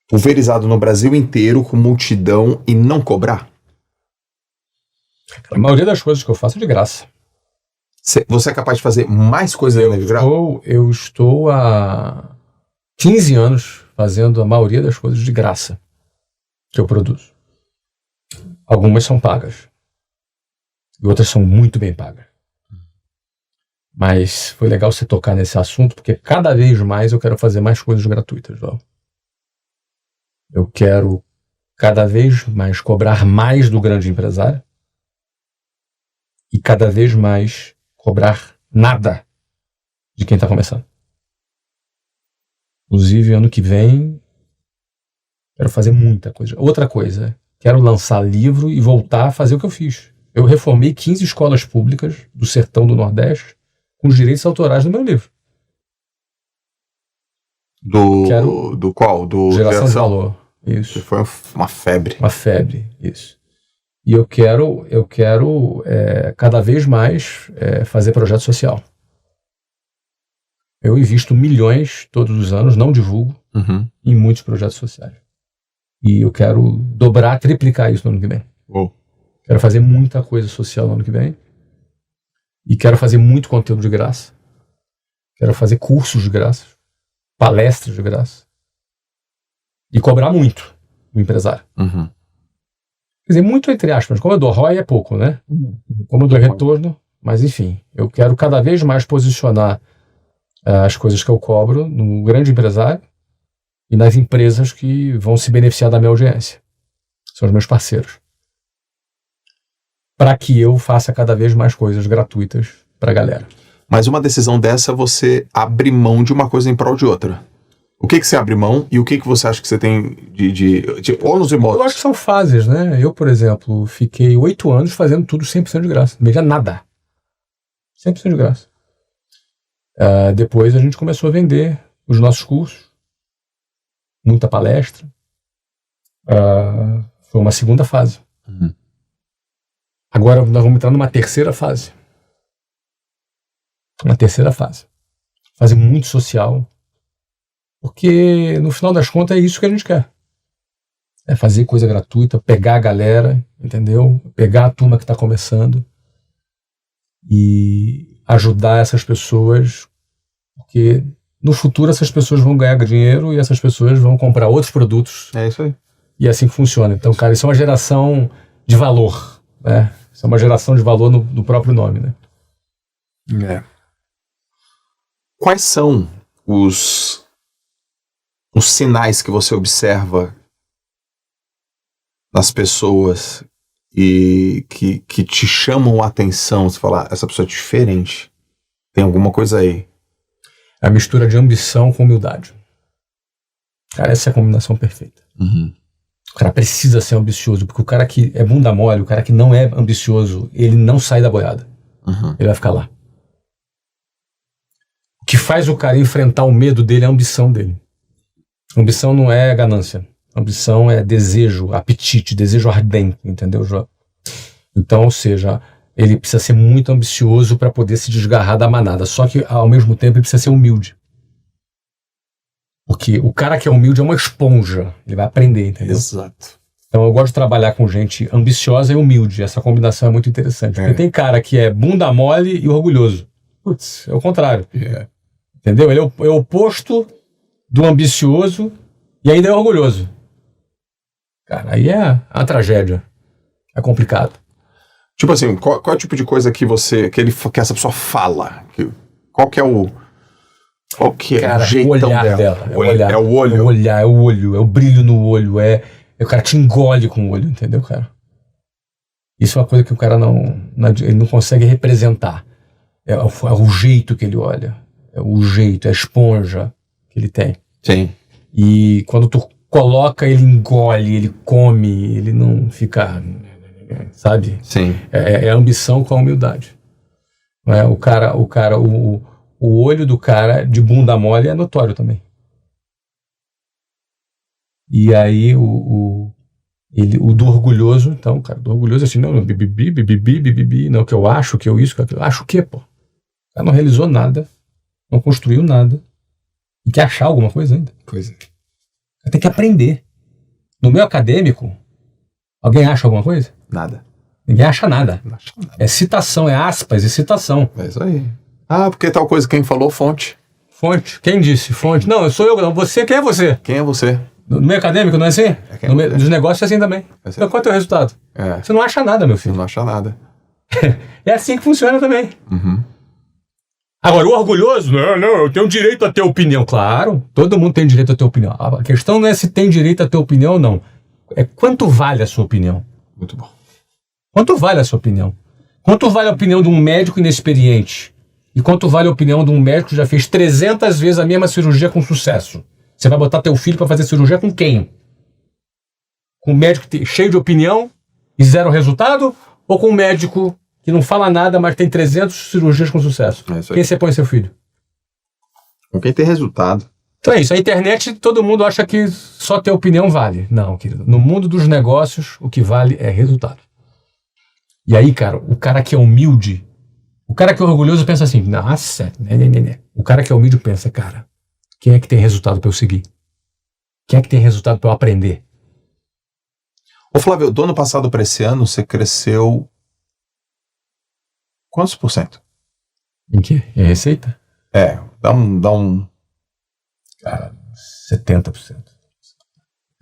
pulverizado no Brasil inteiro com multidão e não cobrar? A maioria das coisas que eu faço é de graça. Você é capaz de fazer mais coisas de graça? Eu estou há 15 anos fazendo a maioria das coisas de graça que eu produzo. Algumas são pagas. E outras são muito bem pagas. Mas foi legal você tocar nesse assunto, porque cada vez mais eu quero fazer mais coisas gratuitas, Val. Eu quero cada vez mais cobrar mais do grande empresário e cada vez mais cobrar nada de quem está começando. Inclusive, ano que vem, quero fazer muita coisa. Outra coisa, quero lançar livro e voltar a fazer o que eu fiz. Eu reformei 15 escolas públicas do sertão do Nordeste com os direitos autorais do meu livro. Do qual? Do Geração de Valor. Isso. Foi uma febre. Uma febre, isso. E eu quero cada vez mais fazer projeto social. Eu invisto milhões todos os anos, não divulgo, em muitos projetos sociais. E eu quero dobrar, triplicar isso no ano que vem. Quero fazer muita coisa social no ano que vem. E quero fazer muito conteúdo de graça. Quero fazer cursos de graça, palestras de graça. E cobrar muito do empresário. Quer dizer, muito entre aspas. Como eu dou ROI é pouco, né? Como eu dou retorno, mas enfim. Eu quero cada vez mais posicionar as coisas que eu cobro no grande empresário e nas empresas que vão se beneficiar da minha audiência. São os meus parceiros. Para que eu faça cada vez mais coisas gratuitas para a galera. Mas uma decisão dessa, você abre mão de uma coisa em prol de outra. O que você abre mão e o que você acha que você tem de ônus e modos? Eu acho que são fases, né? Eu, por exemplo, fiquei 8 anos fazendo tudo 100% de graça. Não veja nada. 100% de graça. Depois a gente começou a vender os nossos cursos. Muita palestra. Foi uma segunda fase. Agora nós vamos entrar numa terceira fase. Uma terceira fase. Fase muito social. Porque, no final das contas, é isso que a gente quer. É fazer coisa gratuita, pegar a galera, entendeu? Pegar a turma que está começando e ajudar essas pessoas, porque no futuro essas pessoas vão ganhar dinheiro e essas pessoas vão comprar outros produtos. É isso aí. E é assim que funciona. Então, cara, isso é uma geração de valor, né? Isso é uma geração de valor no próprio nome, né? É. Quais são os sinais que você observa nas pessoas e que te chamam a atenção? Você fala, essa pessoa é diferente. Tem alguma coisa aí. A mistura de ambição com humildade. Cara, essa é a combinação perfeita. Uhum. O cara precisa ser ambicioso, porque o cara que é bunda mole, o cara que não é ambicioso, ele não sai da boiada. Uhum. Ele vai ficar lá. O que faz o cara enfrentar o medo dele é a ambição dele. Ambição não é ganância. Ambição é desejo, apetite, desejo ardente, entendeu, João? Então, ou seja, ele precisa ser muito ambicioso para poder se desgarrar da manada. Só que, ao mesmo tempo, ele precisa ser humilde. Porque o cara que é humilde é uma esponja. Ele vai aprender, entendeu? Exato. Então eu gosto de trabalhar com gente ambiciosa e humilde. Essa combinação é muito interessante. Porque tem cara que é bunda mole e orgulhoso. Putz, é o contrário. Yeah. Entendeu? Ele é o oposto do ambicioso e ainda é orgulhoso. Cara, aí é uma tragédia. É complicado. Tipo assim, qual é o tipo de coisa que essa pessoa fala? Qual que é o Cara, jeitão o olhar dela. É o olhar. É o olhar, é o olho, é o brilho no olho, o cara te engole com o olho, entendeu, cara? Isso é uma coisa que o cara ele não consegue representar. É o jeito que ele olha, é o jeito, é a esponja que ele tem. Sim. E quando tu coloca, ele engole, ele come, ele não fica, sabe? Sim. É a ambição com a humildade. Não é? O olho do cara de bunda mole é notório também. E aí o do orgulhoso, então, cara, do orgulhoso assim, não, bibibi, não, que eu acho, que eu isso, que aquilo. Acho o quê, pô? O cara não realizou nada, não construiu nada, e quer achar alguma coisa ainda. Pois é. Tem que aprender. No meio acadêmico, alguém acha alguma coisa? Nada. Ninguém acha nada. Não acha nada. É citação, é aspas e citação. É isso aí. Ah, porque tal coisa, quem falou, fonte. Fonte. Quem disse? Fonte. Não, sou eu, não. Você, quem é você? Quem é você? No meio acadêmico, não é assim? No meio dos negócios é assim também. Então, qual é o teu resultado? Você não acha nada, meu filho. Você não acha nada. É assim que funciona também. Uhum. Agora, o orgulhoso, não, eu tenho direito a ter opinião. Claro, todo mundo tem direito a ter opinião. A questão não é se tem direito a ter opinião ou não. É quanto vale a sua opinião. Muito bom. Quanto vale a sua opinião? Quanto vale a opinião de um médico inexperiente? E quanto vale a opinião de um médico que já fez 300 vezes a mesma cirurgia com sucesso? Você vai botar teu filho para fazer cirurgia com quem? Com um médico cheio de opinião e zero resultado? Ou com um médico que não fala nada, mas tem 300 cirurgias com sucesso? Quem você põe seu filho? Com quem tem resultado. Então é isso. A internet, todo mundo acha que só ter opinião vale. Não, querido. No mundo dos negócios, o que vale é resultado. E aí, cara, o cara que é humilde, o cara que é orgulhoso pensa assim, nossa, né. O cara que é humilde pensa, cara, quem é que tem resultado para eu seguir? Quem é que tem resultado para eu aprender? Ô Flávio, do ano passado para esse ano, você cresceu quantos por cento? Em quê? Em receita? Dá um... Cara, 70%.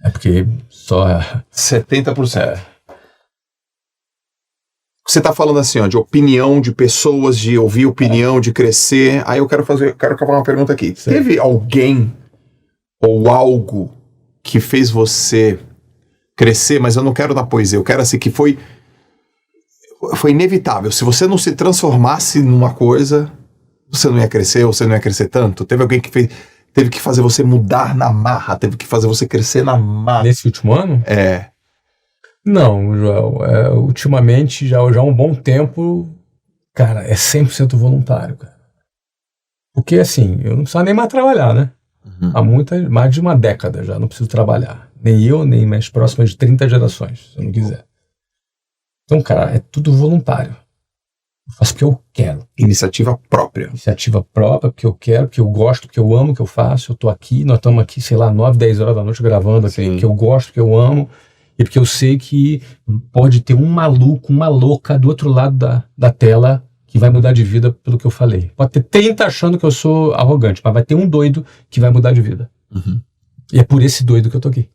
É porque só... 70%. Você tá falando assim, ó, de opinião de pessoas, de ouvir opinião, de crescer. Aí eu quero fazer uma pergunta aqui. Sim. Teve alguém ou algo que fez você crescer, mas eu não quero na poesia, eu quero assim que foi inevitável. Se você não se transformasse numa coisa, você não ia crescer, ou você não ia crescer tanto. Teve alguém que teve que fazer você mudar na marra, teve que fazer você crescer na marra. Nesse último ano? Não, Joel, ultimamente, já há um bom tempo, cara, é 100% voluntário, cara. Porque, assim, eu não precisava nem mais trabalhar, né? Uhum. Há mais de uma década já, não preciso trabalhar. Nem eu, nem mais próximas de 30 gerações, se eu não quiser. Então, cara, é tudo voluntário. Eu faço porque eu quero. Iniciativa própria. Iniciativa própria, porque eu quero, porque eu gosto, porque eu amo o que eu faço. Eu tô aqui, nós estamos aqui, sei lá, 9, 10 horas da noite gravando aqui, porque eu gosto, porque eu amo. E porque eu sei que pode ter um maluco, uma louca do outro lado da tela que vai mudar de vida pelo que eu falei. Pode ter 30 achando que eu sou arrogante, mas vai ter um doido que vai mudar de vida. E é por esse doido que eu tô aqui.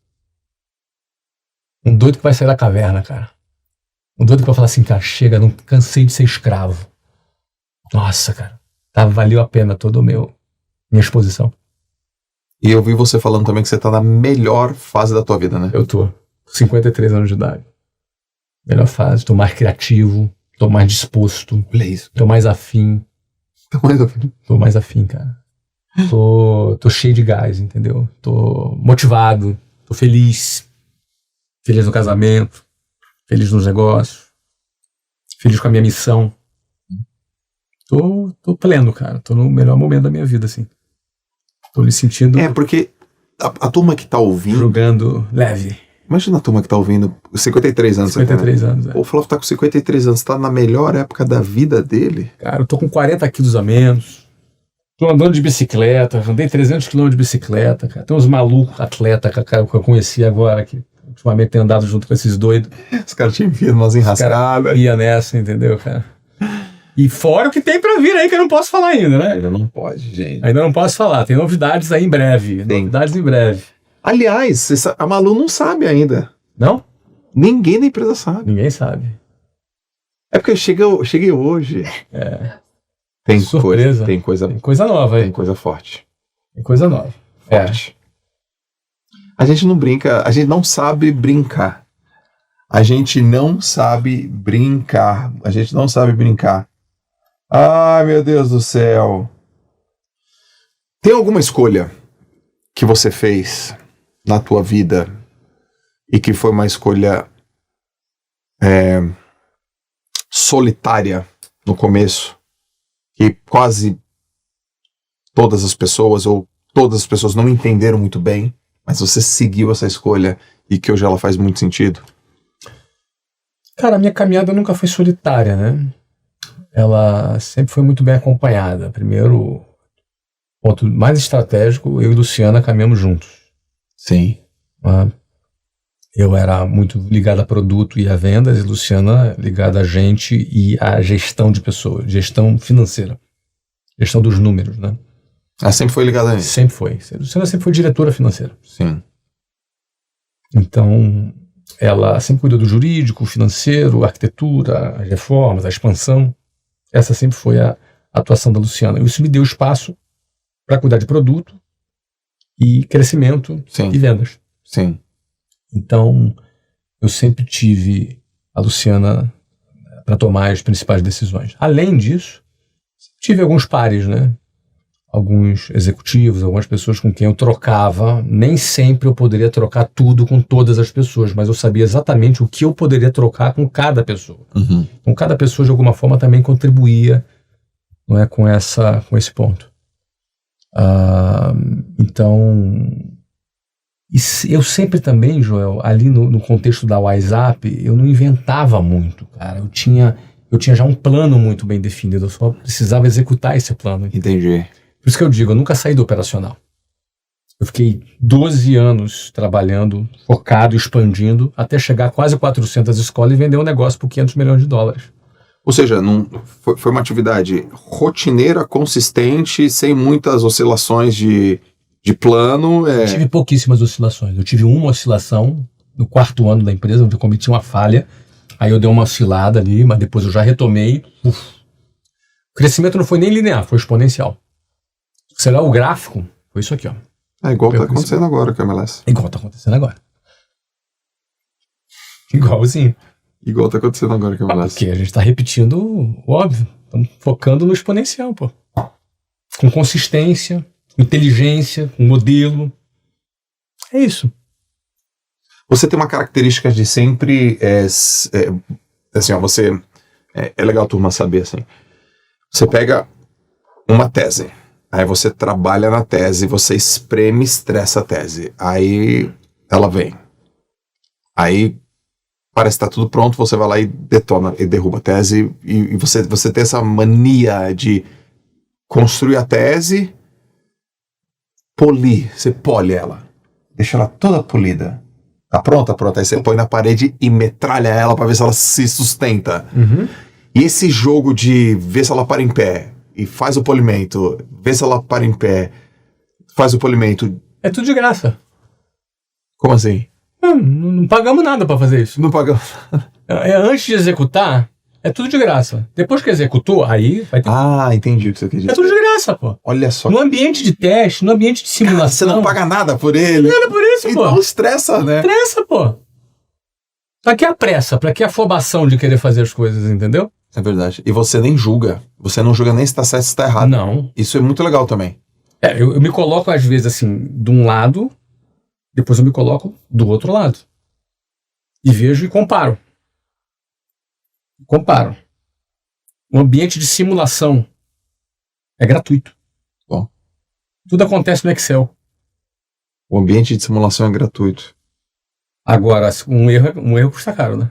Um doido que vai sair da caverna, cara. Um doido que vai falar assim, cara, chega, não cansei de ser escravo. Nossa, cara, valeu a pena toda a minha exposição. E eu vi você falando também que você tá na melhor fase da tua vida, né? Eu tô. 53 anos de idade. Melhor fase. Tô mais criativo. Tô mais disposto. Olha isso. Tô mais afim. Tô mais afim, cara. Tô cheio de gás, entendeu? Tô motivado. Tô feliz. Feliz no casamento. Feliz nos negócios. Feliz com a minha missão. Tô pleno, cara. Tô no melhor momento da minha vida, assim. Tô me sentindo... porque a turma que tá ouvindo... Jogando leve. Imagina a turma que tá ouvindo 53 anos. 53 anos, O Flávio tá com 53 anos, tá na melhor época da vida dele. Cara, eu tô com 40 quilos a menos. Tô andando de bicicleta, andei 300 quilômetros de bicicleta, cara. Tem uns malucos atletas que eu conheci agora, que ultimamente tem andado junto com esses doidos. Os caras te enfiam umas enrascadas. Ia nessa, entendeu, cara? E fora o que tem pra vir aí que eu não posso falar ainda, né? Ainda não pode, gente. Ainda não posso falar. Tem novidades aí em breve. Tem. Novidades em breve. Aliás, a Malu não sabe ainda. Não? Ninguém da empresa sabe. Ninguém sabe. É porque eu cheguei hoje. Tem surpresa. Tem coisa nova aí. Tem coisa forte. Tem coisa nova. Forte. A gente não brinca, a gente não sabe brincar. A gente não sabe brincar. Ai, meu Deus do céu. Tem alguma escolha que você fez na tua vida e que foi uma escolha solitária no começo, que quase todas as pessoas não entenderam muito bem, mas você seguiu essa escolha e que hoje ela faz muito sentido? Cara, a minha caminhada nunca foi solitária, né? Ela sempre foi muito bem acompanhada. Primeiro, ponto mais estratégico, eu e Luciana caminhamos juntos. Sim. Eu era muito ligado a produto e a vendas, e Luciana ligada a gente e a gestão de pessoas, gestão financeira, gestão dos números, né? Ela sempre foi ligada a isso? Sempre foi. Luciana sempre foi diretora financeira. Sim. Então, ela sempre cuidou do jurídico, financeiro, a arquitetura, as reformas, a expansão. Essa sempre foi a atuação da Luciana. Isso me deu espaço para cuidar de produto e crescimento. Sim. E vendas. Sim. Então, eu sempre tive a Luciana para tomar as principais decisões. Além disso, tive alguns pares, né? Alguns executivos, algumas pessoas com quem eu trocava. Nem sempre eu poderia trocar tudo com todas as pessoas, mas eu sabia exatamente o que eu poderia trocar com cada pessoa. Uhum. Então, cada pessoa, de alguma forma, também contribuía, não é, com esse ponto. Então, eu sempre também, Joel, ali no contexto da WhatsApp, eu não inventava muito, cara. Eu tinha já um plano muito bem definido, eu só precisava executar esse plano. Entendi. Por isso que eu digo, eu nunca saí do operacional. Eu fiquei 12 anos trabalhando, focado, expandindo, até chegar a quase 400 escolas e vender um negócio por $500 milhões. Ou seja, foi uma atividade rotineira, consistente, sem muitas oscilações de plano. Eu tive pouquíssimas oscilações. Eu tive uma oscilação no 4º ano da empresa, onde eu cometi uma falha. Aí eu dei uma oscilada ali, mas depois eu já retomei. O crescimento não foi nem linear, foi exponencial. Se olhar o gráfico, foi isso aqui, ó. É igual tá acontecendo agora com a MLS. Igual tá acontecendo agora. Igualzinho. Igual tá acontecendo agora com a MLS. Porque a gente tá repetindo o óbvio. Estamos focando no exponencial, pô. Com consistência, com inteligência, com modelo. É isso. Você tem uma característica de sempre... assim, ó, você... É legal a turma saber, assim. Você pega uma tese... Aí você trabalha na tese, você espreme e estressa a tese. Aí ela vem. Aí parece que tá tudo pronto, você vai lá e detona, e derruba a tese. E você tem essa mania de construir a tese, polir. Você pole ela. Deixa ela toda polida. Tá pronta? Pronta. Aí você põe na parede e metralha ela pra ver se ela se sustenta. Uhum. E esse jogo de ver se ela para em pé e faz o polimento, ver se ela para em pé, faz o polimento. É tudo de graça. Como assim? Não pagamos nada pra fazer isso. Não pagamos. Antes de executar, é tudo de graça. Depois que executou, aí vai ter... Entendi o que você quer dizer. É tudo de graça, pô. Olha só. No ambiente de teste, no ambiente de simulação. Você não paga nada por ele. Nada por isso, pô. Então estressa, né? Pressa, pô. Pra que a pressa? Pra que a afobação de querer fazer as coisas, entendeu? É verdade. E você nem julga. Você não julga nem se tá certo ou se tá errado. Não. Isso é muito legal também. Eu me coloco, às vezes, assim, de um lado, depois eu me coloco do outro lado. E vejo e comparo. O ambiente de simulação é gratuito. Bom. Tudo acontece no Excel. O ambiente de simulação é gratuito. Agora, um erro custa caro, né?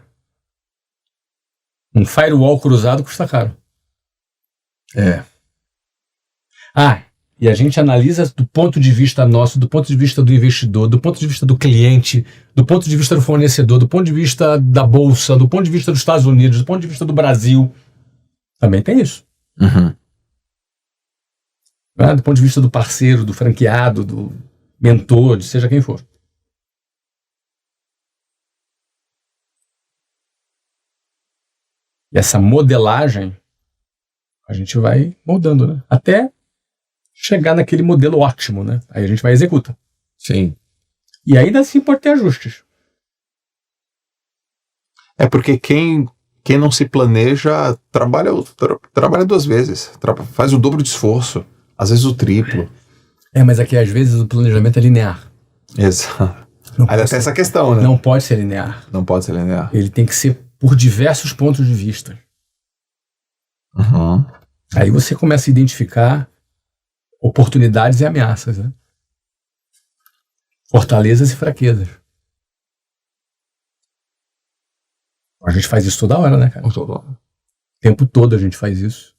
Um firewall cruzado custa caro. É. E a gente analisa do ponto de vista nosso, do ponto de vista do investidor, do ponto de vista do cliente, do ponto de vista do fornecedor, do ponto de vista da bolsa, do ponto de vista dos Estados Unidos, do ponto de vista do Brasil. Também tem isso. Uhum. Do ponto de vista do parceiro, do franqueado, do mentor, de seja quem for. E essa modelagem, a gente vai moldando, né? Até chegar naquele modelo ótimo, né? Aí a gente vai e executa. Sim. E ainda assim pode ter ajustes. É porque quem não se planeja trabalha duas vezes. Faz o dobro de esforço. Às vezes o triplo. Mas aqui às vezes o planejamento é linear. Exato. Aí tem essa questão, né? Não pode ser linear. Não pode ser linear. Ele tem que ser por diversos pontos de vista. Uhum. Aí você começa a identificar oportunidades e ameaças, né? Fortalezas e fraquezas. A gente faz isso toda hora, né, cara? O tempo todo a gente faz isso.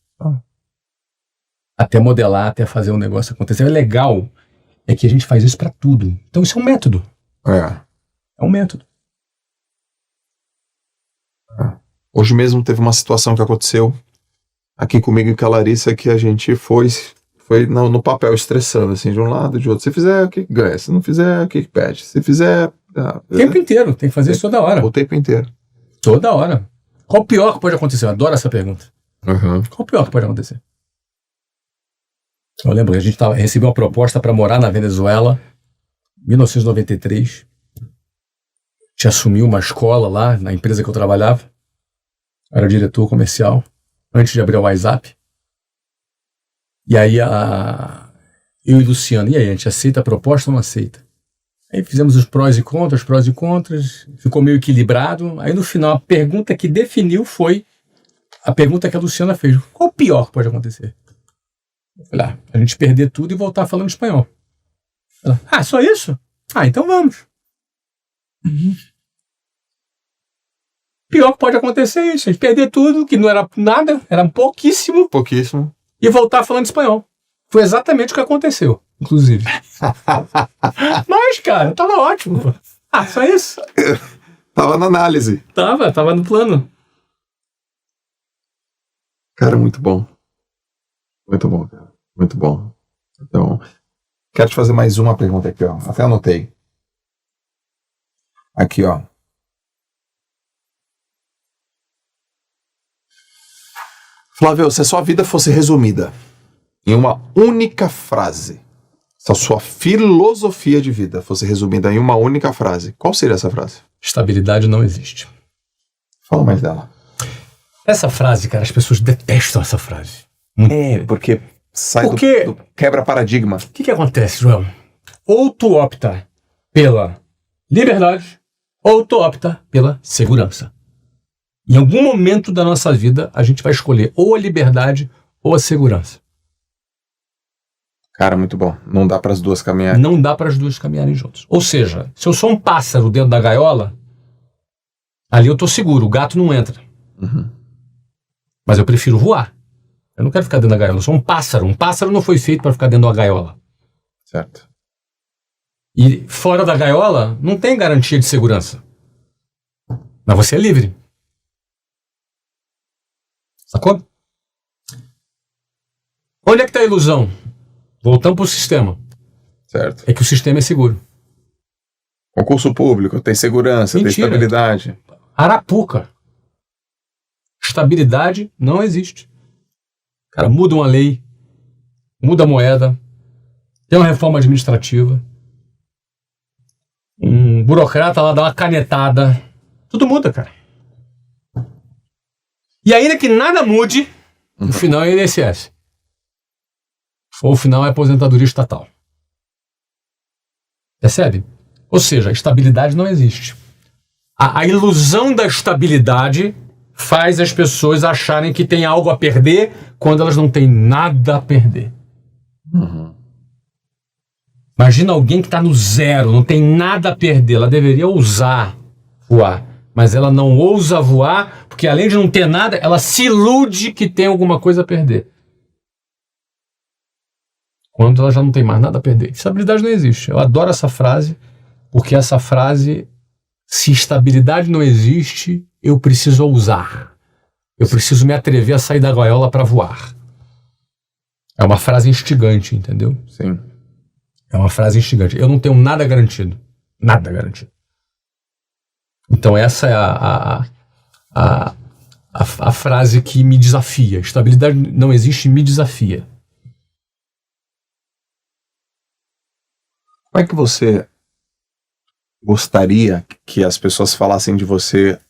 Até modelar, até fazer um negócio acontecer. O legal é que a gente faz isso pra tudo. Então isso é um método. É um método. Hoje mesmo teve uma situação que aconteceu aqui comigo e com a Larissa que a gente foi no papel estressando, assim, de um lado e de outro. Se fizer, o que ganha? Se não fizer, o que perde? Se fizer... O tempo inteiro. Tem que fazer isso toda hora. O tempo inteiro. Toda hora. Qual o pior que pode acontecer? Eu adoro essa pergunta. Uhum. Qual o pior que pode acontecer? Eu lembro que a gente recebeu uma proposta para morar na Venezuela em 1993. Te assumiu uma escola lá na empresa que eu trabalhava. Era diretor comercial, antes de abrir o WhatsApp. E aí eu e Luciano, e aí, a gente aceita a proposta ou não aceita? Aí fizemos os prós e contras, ficou meio equilibrado. Aí no final, a pergunta que definiu foi a pergunta que a Luciana fez. Qual o pior que pode acontecer? Eu falei, a gente perder tudo e voltar falando espanhol. Ela, só isso? Então vamos. Uhum. Pior que pode acontecer é isso, a gente perder tudo, que não era nada, era pouquíssimo. Pouquíssimo. E voltar falando espanhol. Foi exatamente o que aconteceu, inclusive. Mas, cara, tava ótimo. Só isso. Tava na análise. Tava no plano. Cara, muito bom. Muito bom, cara. Muito bom. Então, quero te fazer mais uma pergunta aqui, ó. Até anotei. Aqui, ó. Flávio, se a sua vida fosse resumida em uma única frase, se a sua filosofia de vida fosse resumida em uma única frase, qual seria essa frase? Estabilidade não existe. Fala mais dela. Essa frase, cara, as pessoas detestam essa frase. Porque sai do quebra paradigma. O que acontece, João? Ou tu opta pela liberdade, ou tu opta pela segurança. Em algum momento da nossa vida, a gente vai escolher ou a liberdade ou a segurança. Cara, muito bom. Não dá para as duas caminharem. Não dá para as duas caminharem juntos. Ou seja, se eu sou um pássaro dentro da gaiola, ali eu tô seguro, o gato não entra. Uhum. Mas eu prefiro voar. Eu não quero ficar dentro da gaiola. Eu sou um pássaro. Um pássaro não foi feito para ficar dentro da gaiola. Certo. E fora da gaiola, não tem garantia de segurança. Mas você é livre. Sacou? Onde é que está a ilusão? Voltamos para o sistema. Certo. É que o sistema é seguro. Concurso público, tem segurança, Mentira. tem estabilidade. Arapuca. Estabilidade não existe. Cara, muda uma lei, muda a moeda, tem uma reforma administrativa, um burocrata lá dá uma canetada, tudo muda, cara. E ainda que nada mude, o final é INSS. Ou o final é aposentadoria estatal. Percebe? Ou seja, a estabilidade não existe. A ilusão da estabilidade faz as pessoas acharem que tem algo a perder quando elas não têm nada a perder. Imagina alguém que está no zero, não tem nada a perder. Ela deveria ousar voar, mas ela não ousa voar porque, além de não ter nada, ela se ilude que tem alguma coisa a perder. Quando ela já não tem mais nada a perder. Estabilidade não existe. Eu adoro essa frase, porque essa frase, se estabilidade não existe, eu preciso ousar. Eu preciso me atrever a sair da gaiola para voar. É uma frase instigante, entendeu? Sim. É uma frase instigante. Eu não tenho nada garantido. Nada garantido. Então essa é a frase que me desafia. Estabilidade não existe, me desafia. Como é que você gostaria que as pessoas falassem de você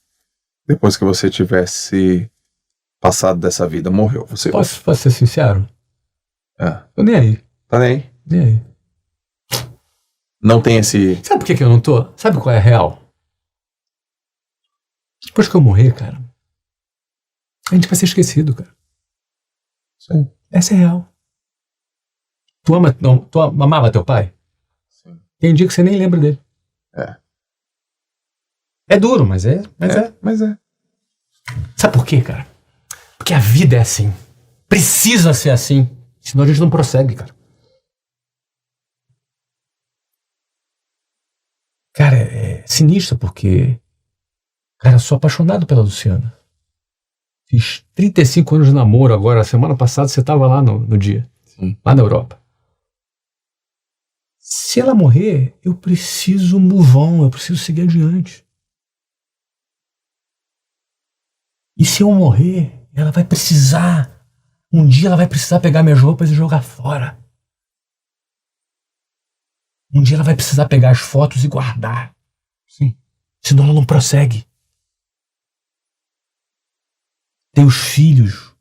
depois que você tivesse passado dessa vida? Morreu. Você Posso ser sincero? É. Eu nem aí. Tá nem aí. Nem aí. Não tem esse... Sabe por que eu não tô? Sabe qual é a real? Depois que eu morrer, cara, a gente vai ser esquecido, cara. Sim. Essa é a real. Tu amava teu pai? Sim. Tem dia que você nem lembra dele. É. É duro, mas é. Mas é. Sabe por quê, cara? Porque a vida é assim. Precisa ser assim. Senão a gente não prossegue, cara. Cara, é sinistro porque... Cara, eu sou apaixonado pela Luciana. Fiz 35 anos de namoro agora. Semana passada você estava lá no dia. Sim. Lá na Europa. Se ela morrer, eu preciso move on. Eu preciso seguir adiante. E se eu morrer, ela vai precisar... Um dia ela vai precisar pegar minhas roupas e jogar fora. Um dia ela vai precisar pegar as fotos e guardar. Sim. Senão ela não prossegue. Teus filhos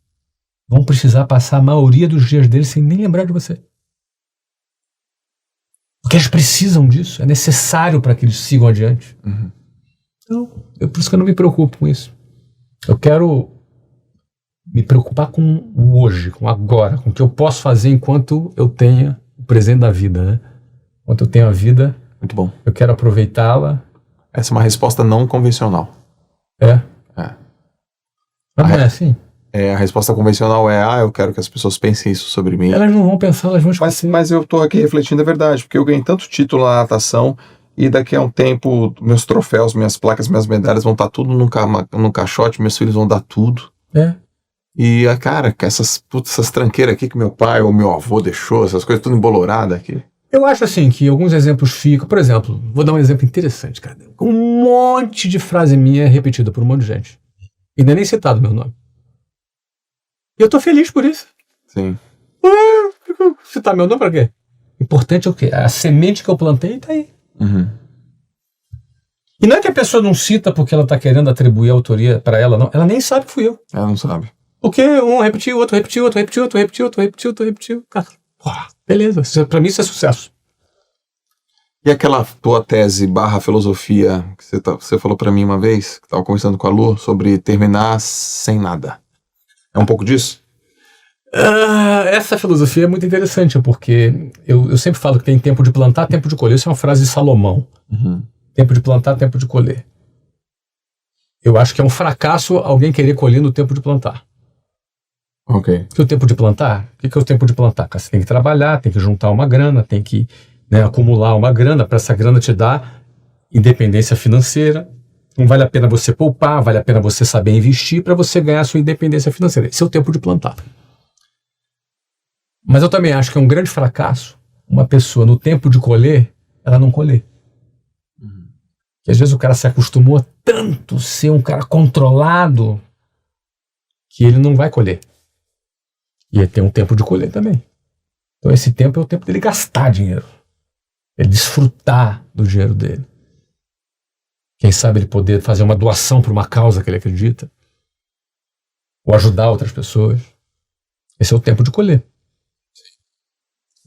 vão precisar passar a maioria dos dias deles sem nem lembrar de você. Porque eles precisam disso. É necessário para que eles sigam adiante. Uhum. Então, por isso que eu não me preocupo com isso. Eu quero me preocupar com o hoje, com o agora, com o que eu posso fazer enquanto eu tenha o presente da vida, né? Enquanto eu tenho a vida, Muito bom. eu quero aproveitá-la. Essa é uma resposta não convencional. É. É. Mas não é assim? A resposta convencional é, eu quero que as pessoas pensem isso sobre mim. Elas não vão pensar, elas vão esquecer. Mas eu tô aqui refletindo a verdade, porque eu ganhei tanto título na natação e daqui a um tempo meus troféus, minhas placas, minhas medalhas vão estar tudo num caixote, meus filhos vão dar tudo. É. E, cara, essas tranqueiras aqui que meu pai ou meu avô deixou, essas coisas tudo embolorada aqui. Eu acho assim que alguns exemplos ficam... Por exemplo, vou dar um exemplo interessante, cara. Um monte de frase minha é repetida por um monte de gente. E não é nem citado meu nome. E eu tô feliz por isso. Sim. Citar meu nome pra quê? Importante é o quê? A semente que eu plantei tá aí. Uhum. E não é que a pessoa não cita porque ela tá querendo atribuir a autoria pra ela, não. Ela nem sabe que fui eu. Ela não sabe. Porque um repetiu, outro repetiu, outro repetiu, outro repetiu, outro repetiu, outro repetiu. Cara, beleza. Pra mim isso é sucesso. E aquela tua tese / filosofia que você falou pra mim uma vez, que tava conversando com a Lu, sobre terminar sem nada. É um pouco disso? Essa filosofia é muito interessante, porque eu sempre falo que tem tempo de plantar, tempo de colher. Isso é uma frase de Salomão. Uhum. Tempo de plantar, tempo de colher. Eu acho que é um fracasso alguém querer colher no tempo de plantar. Ok. Porque o tempo de plantar, o que é o tempo de plantar? Você tem que trabalhar, tem que juntar uma grana, tem que acumular uma grana para essa grana te dar independência financeira. Não vale a pena você poupar, vale a pena você saber investir para você ganhar a sua independência financeira. Esse é o tempo de plantar. Mas eu também acho que é um grande fracasso uma pessoa no tempo de colher, ela não colher. Que às vezes o cara se acostumou tanto a ser um cara controlado que ele não vai colher. E ele tem um tempo de colher também. Então esse tempo é o tempo dele gastar dinheiro. Ele desfrutar do dinheiro dele. Quem sabe ele poder fazer uma doação para uma causa que ele acredita. Ou ajudar outras pessoas. Esse é o tempo de colher.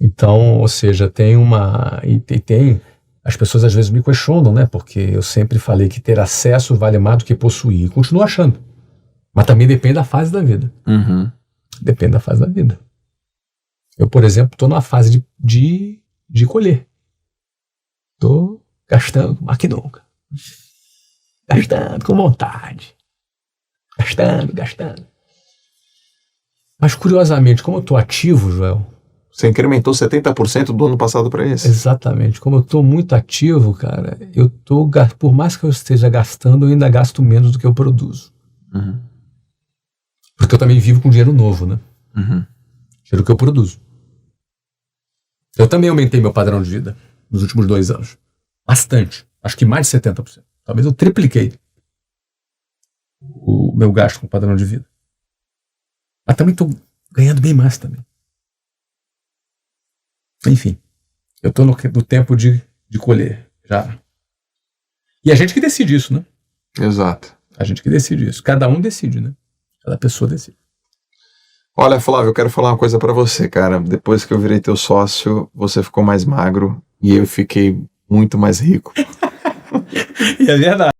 Então, ou seja, tem uma... E tem... As pessoas às vezes me questionam, né? Porque eu sempre falei que ter acesso vale mais do que possuir. E continuo achando. Mas também depende da fase da vida. Uhum. Depende da fase da vida. Eu, por exemplo, estou numa fase de colher. Estou gastando mais que nunca. Gastando com vontade. Gastando. Mas, curiosamente, como eu estou ativo, Joel... Você incrementou 70% do ano passado para esse? Exatamente. Como eu estou muito ativo, cara, por mais que eu esteja gastando, eu ainda gasto menos do que eu produzo. Uhum. Porque eu também vivo com dinheiro novo, né? Uhum. Dinheiro que eu produzo. Eu também aumentei meu padrão de vida nos últimos 2 anos. Bastante. Acho que mais de 70%. Talvez eu tripliquei o meu gasto com padrão de vida. Mas também estou ganhando bem mais também. Enfim, eu estou no tempo de colher já. E a gente que decide isso, né? Exato. A gente que decide isso. Cada um decide, né? Cada pessoa decide. Olha, Flávio, eu quero falar uma coisa pra você, cara. Depois que eu virei teu sócio, você ficou mais magro e eu fiquei muito mais rico. E é verdade.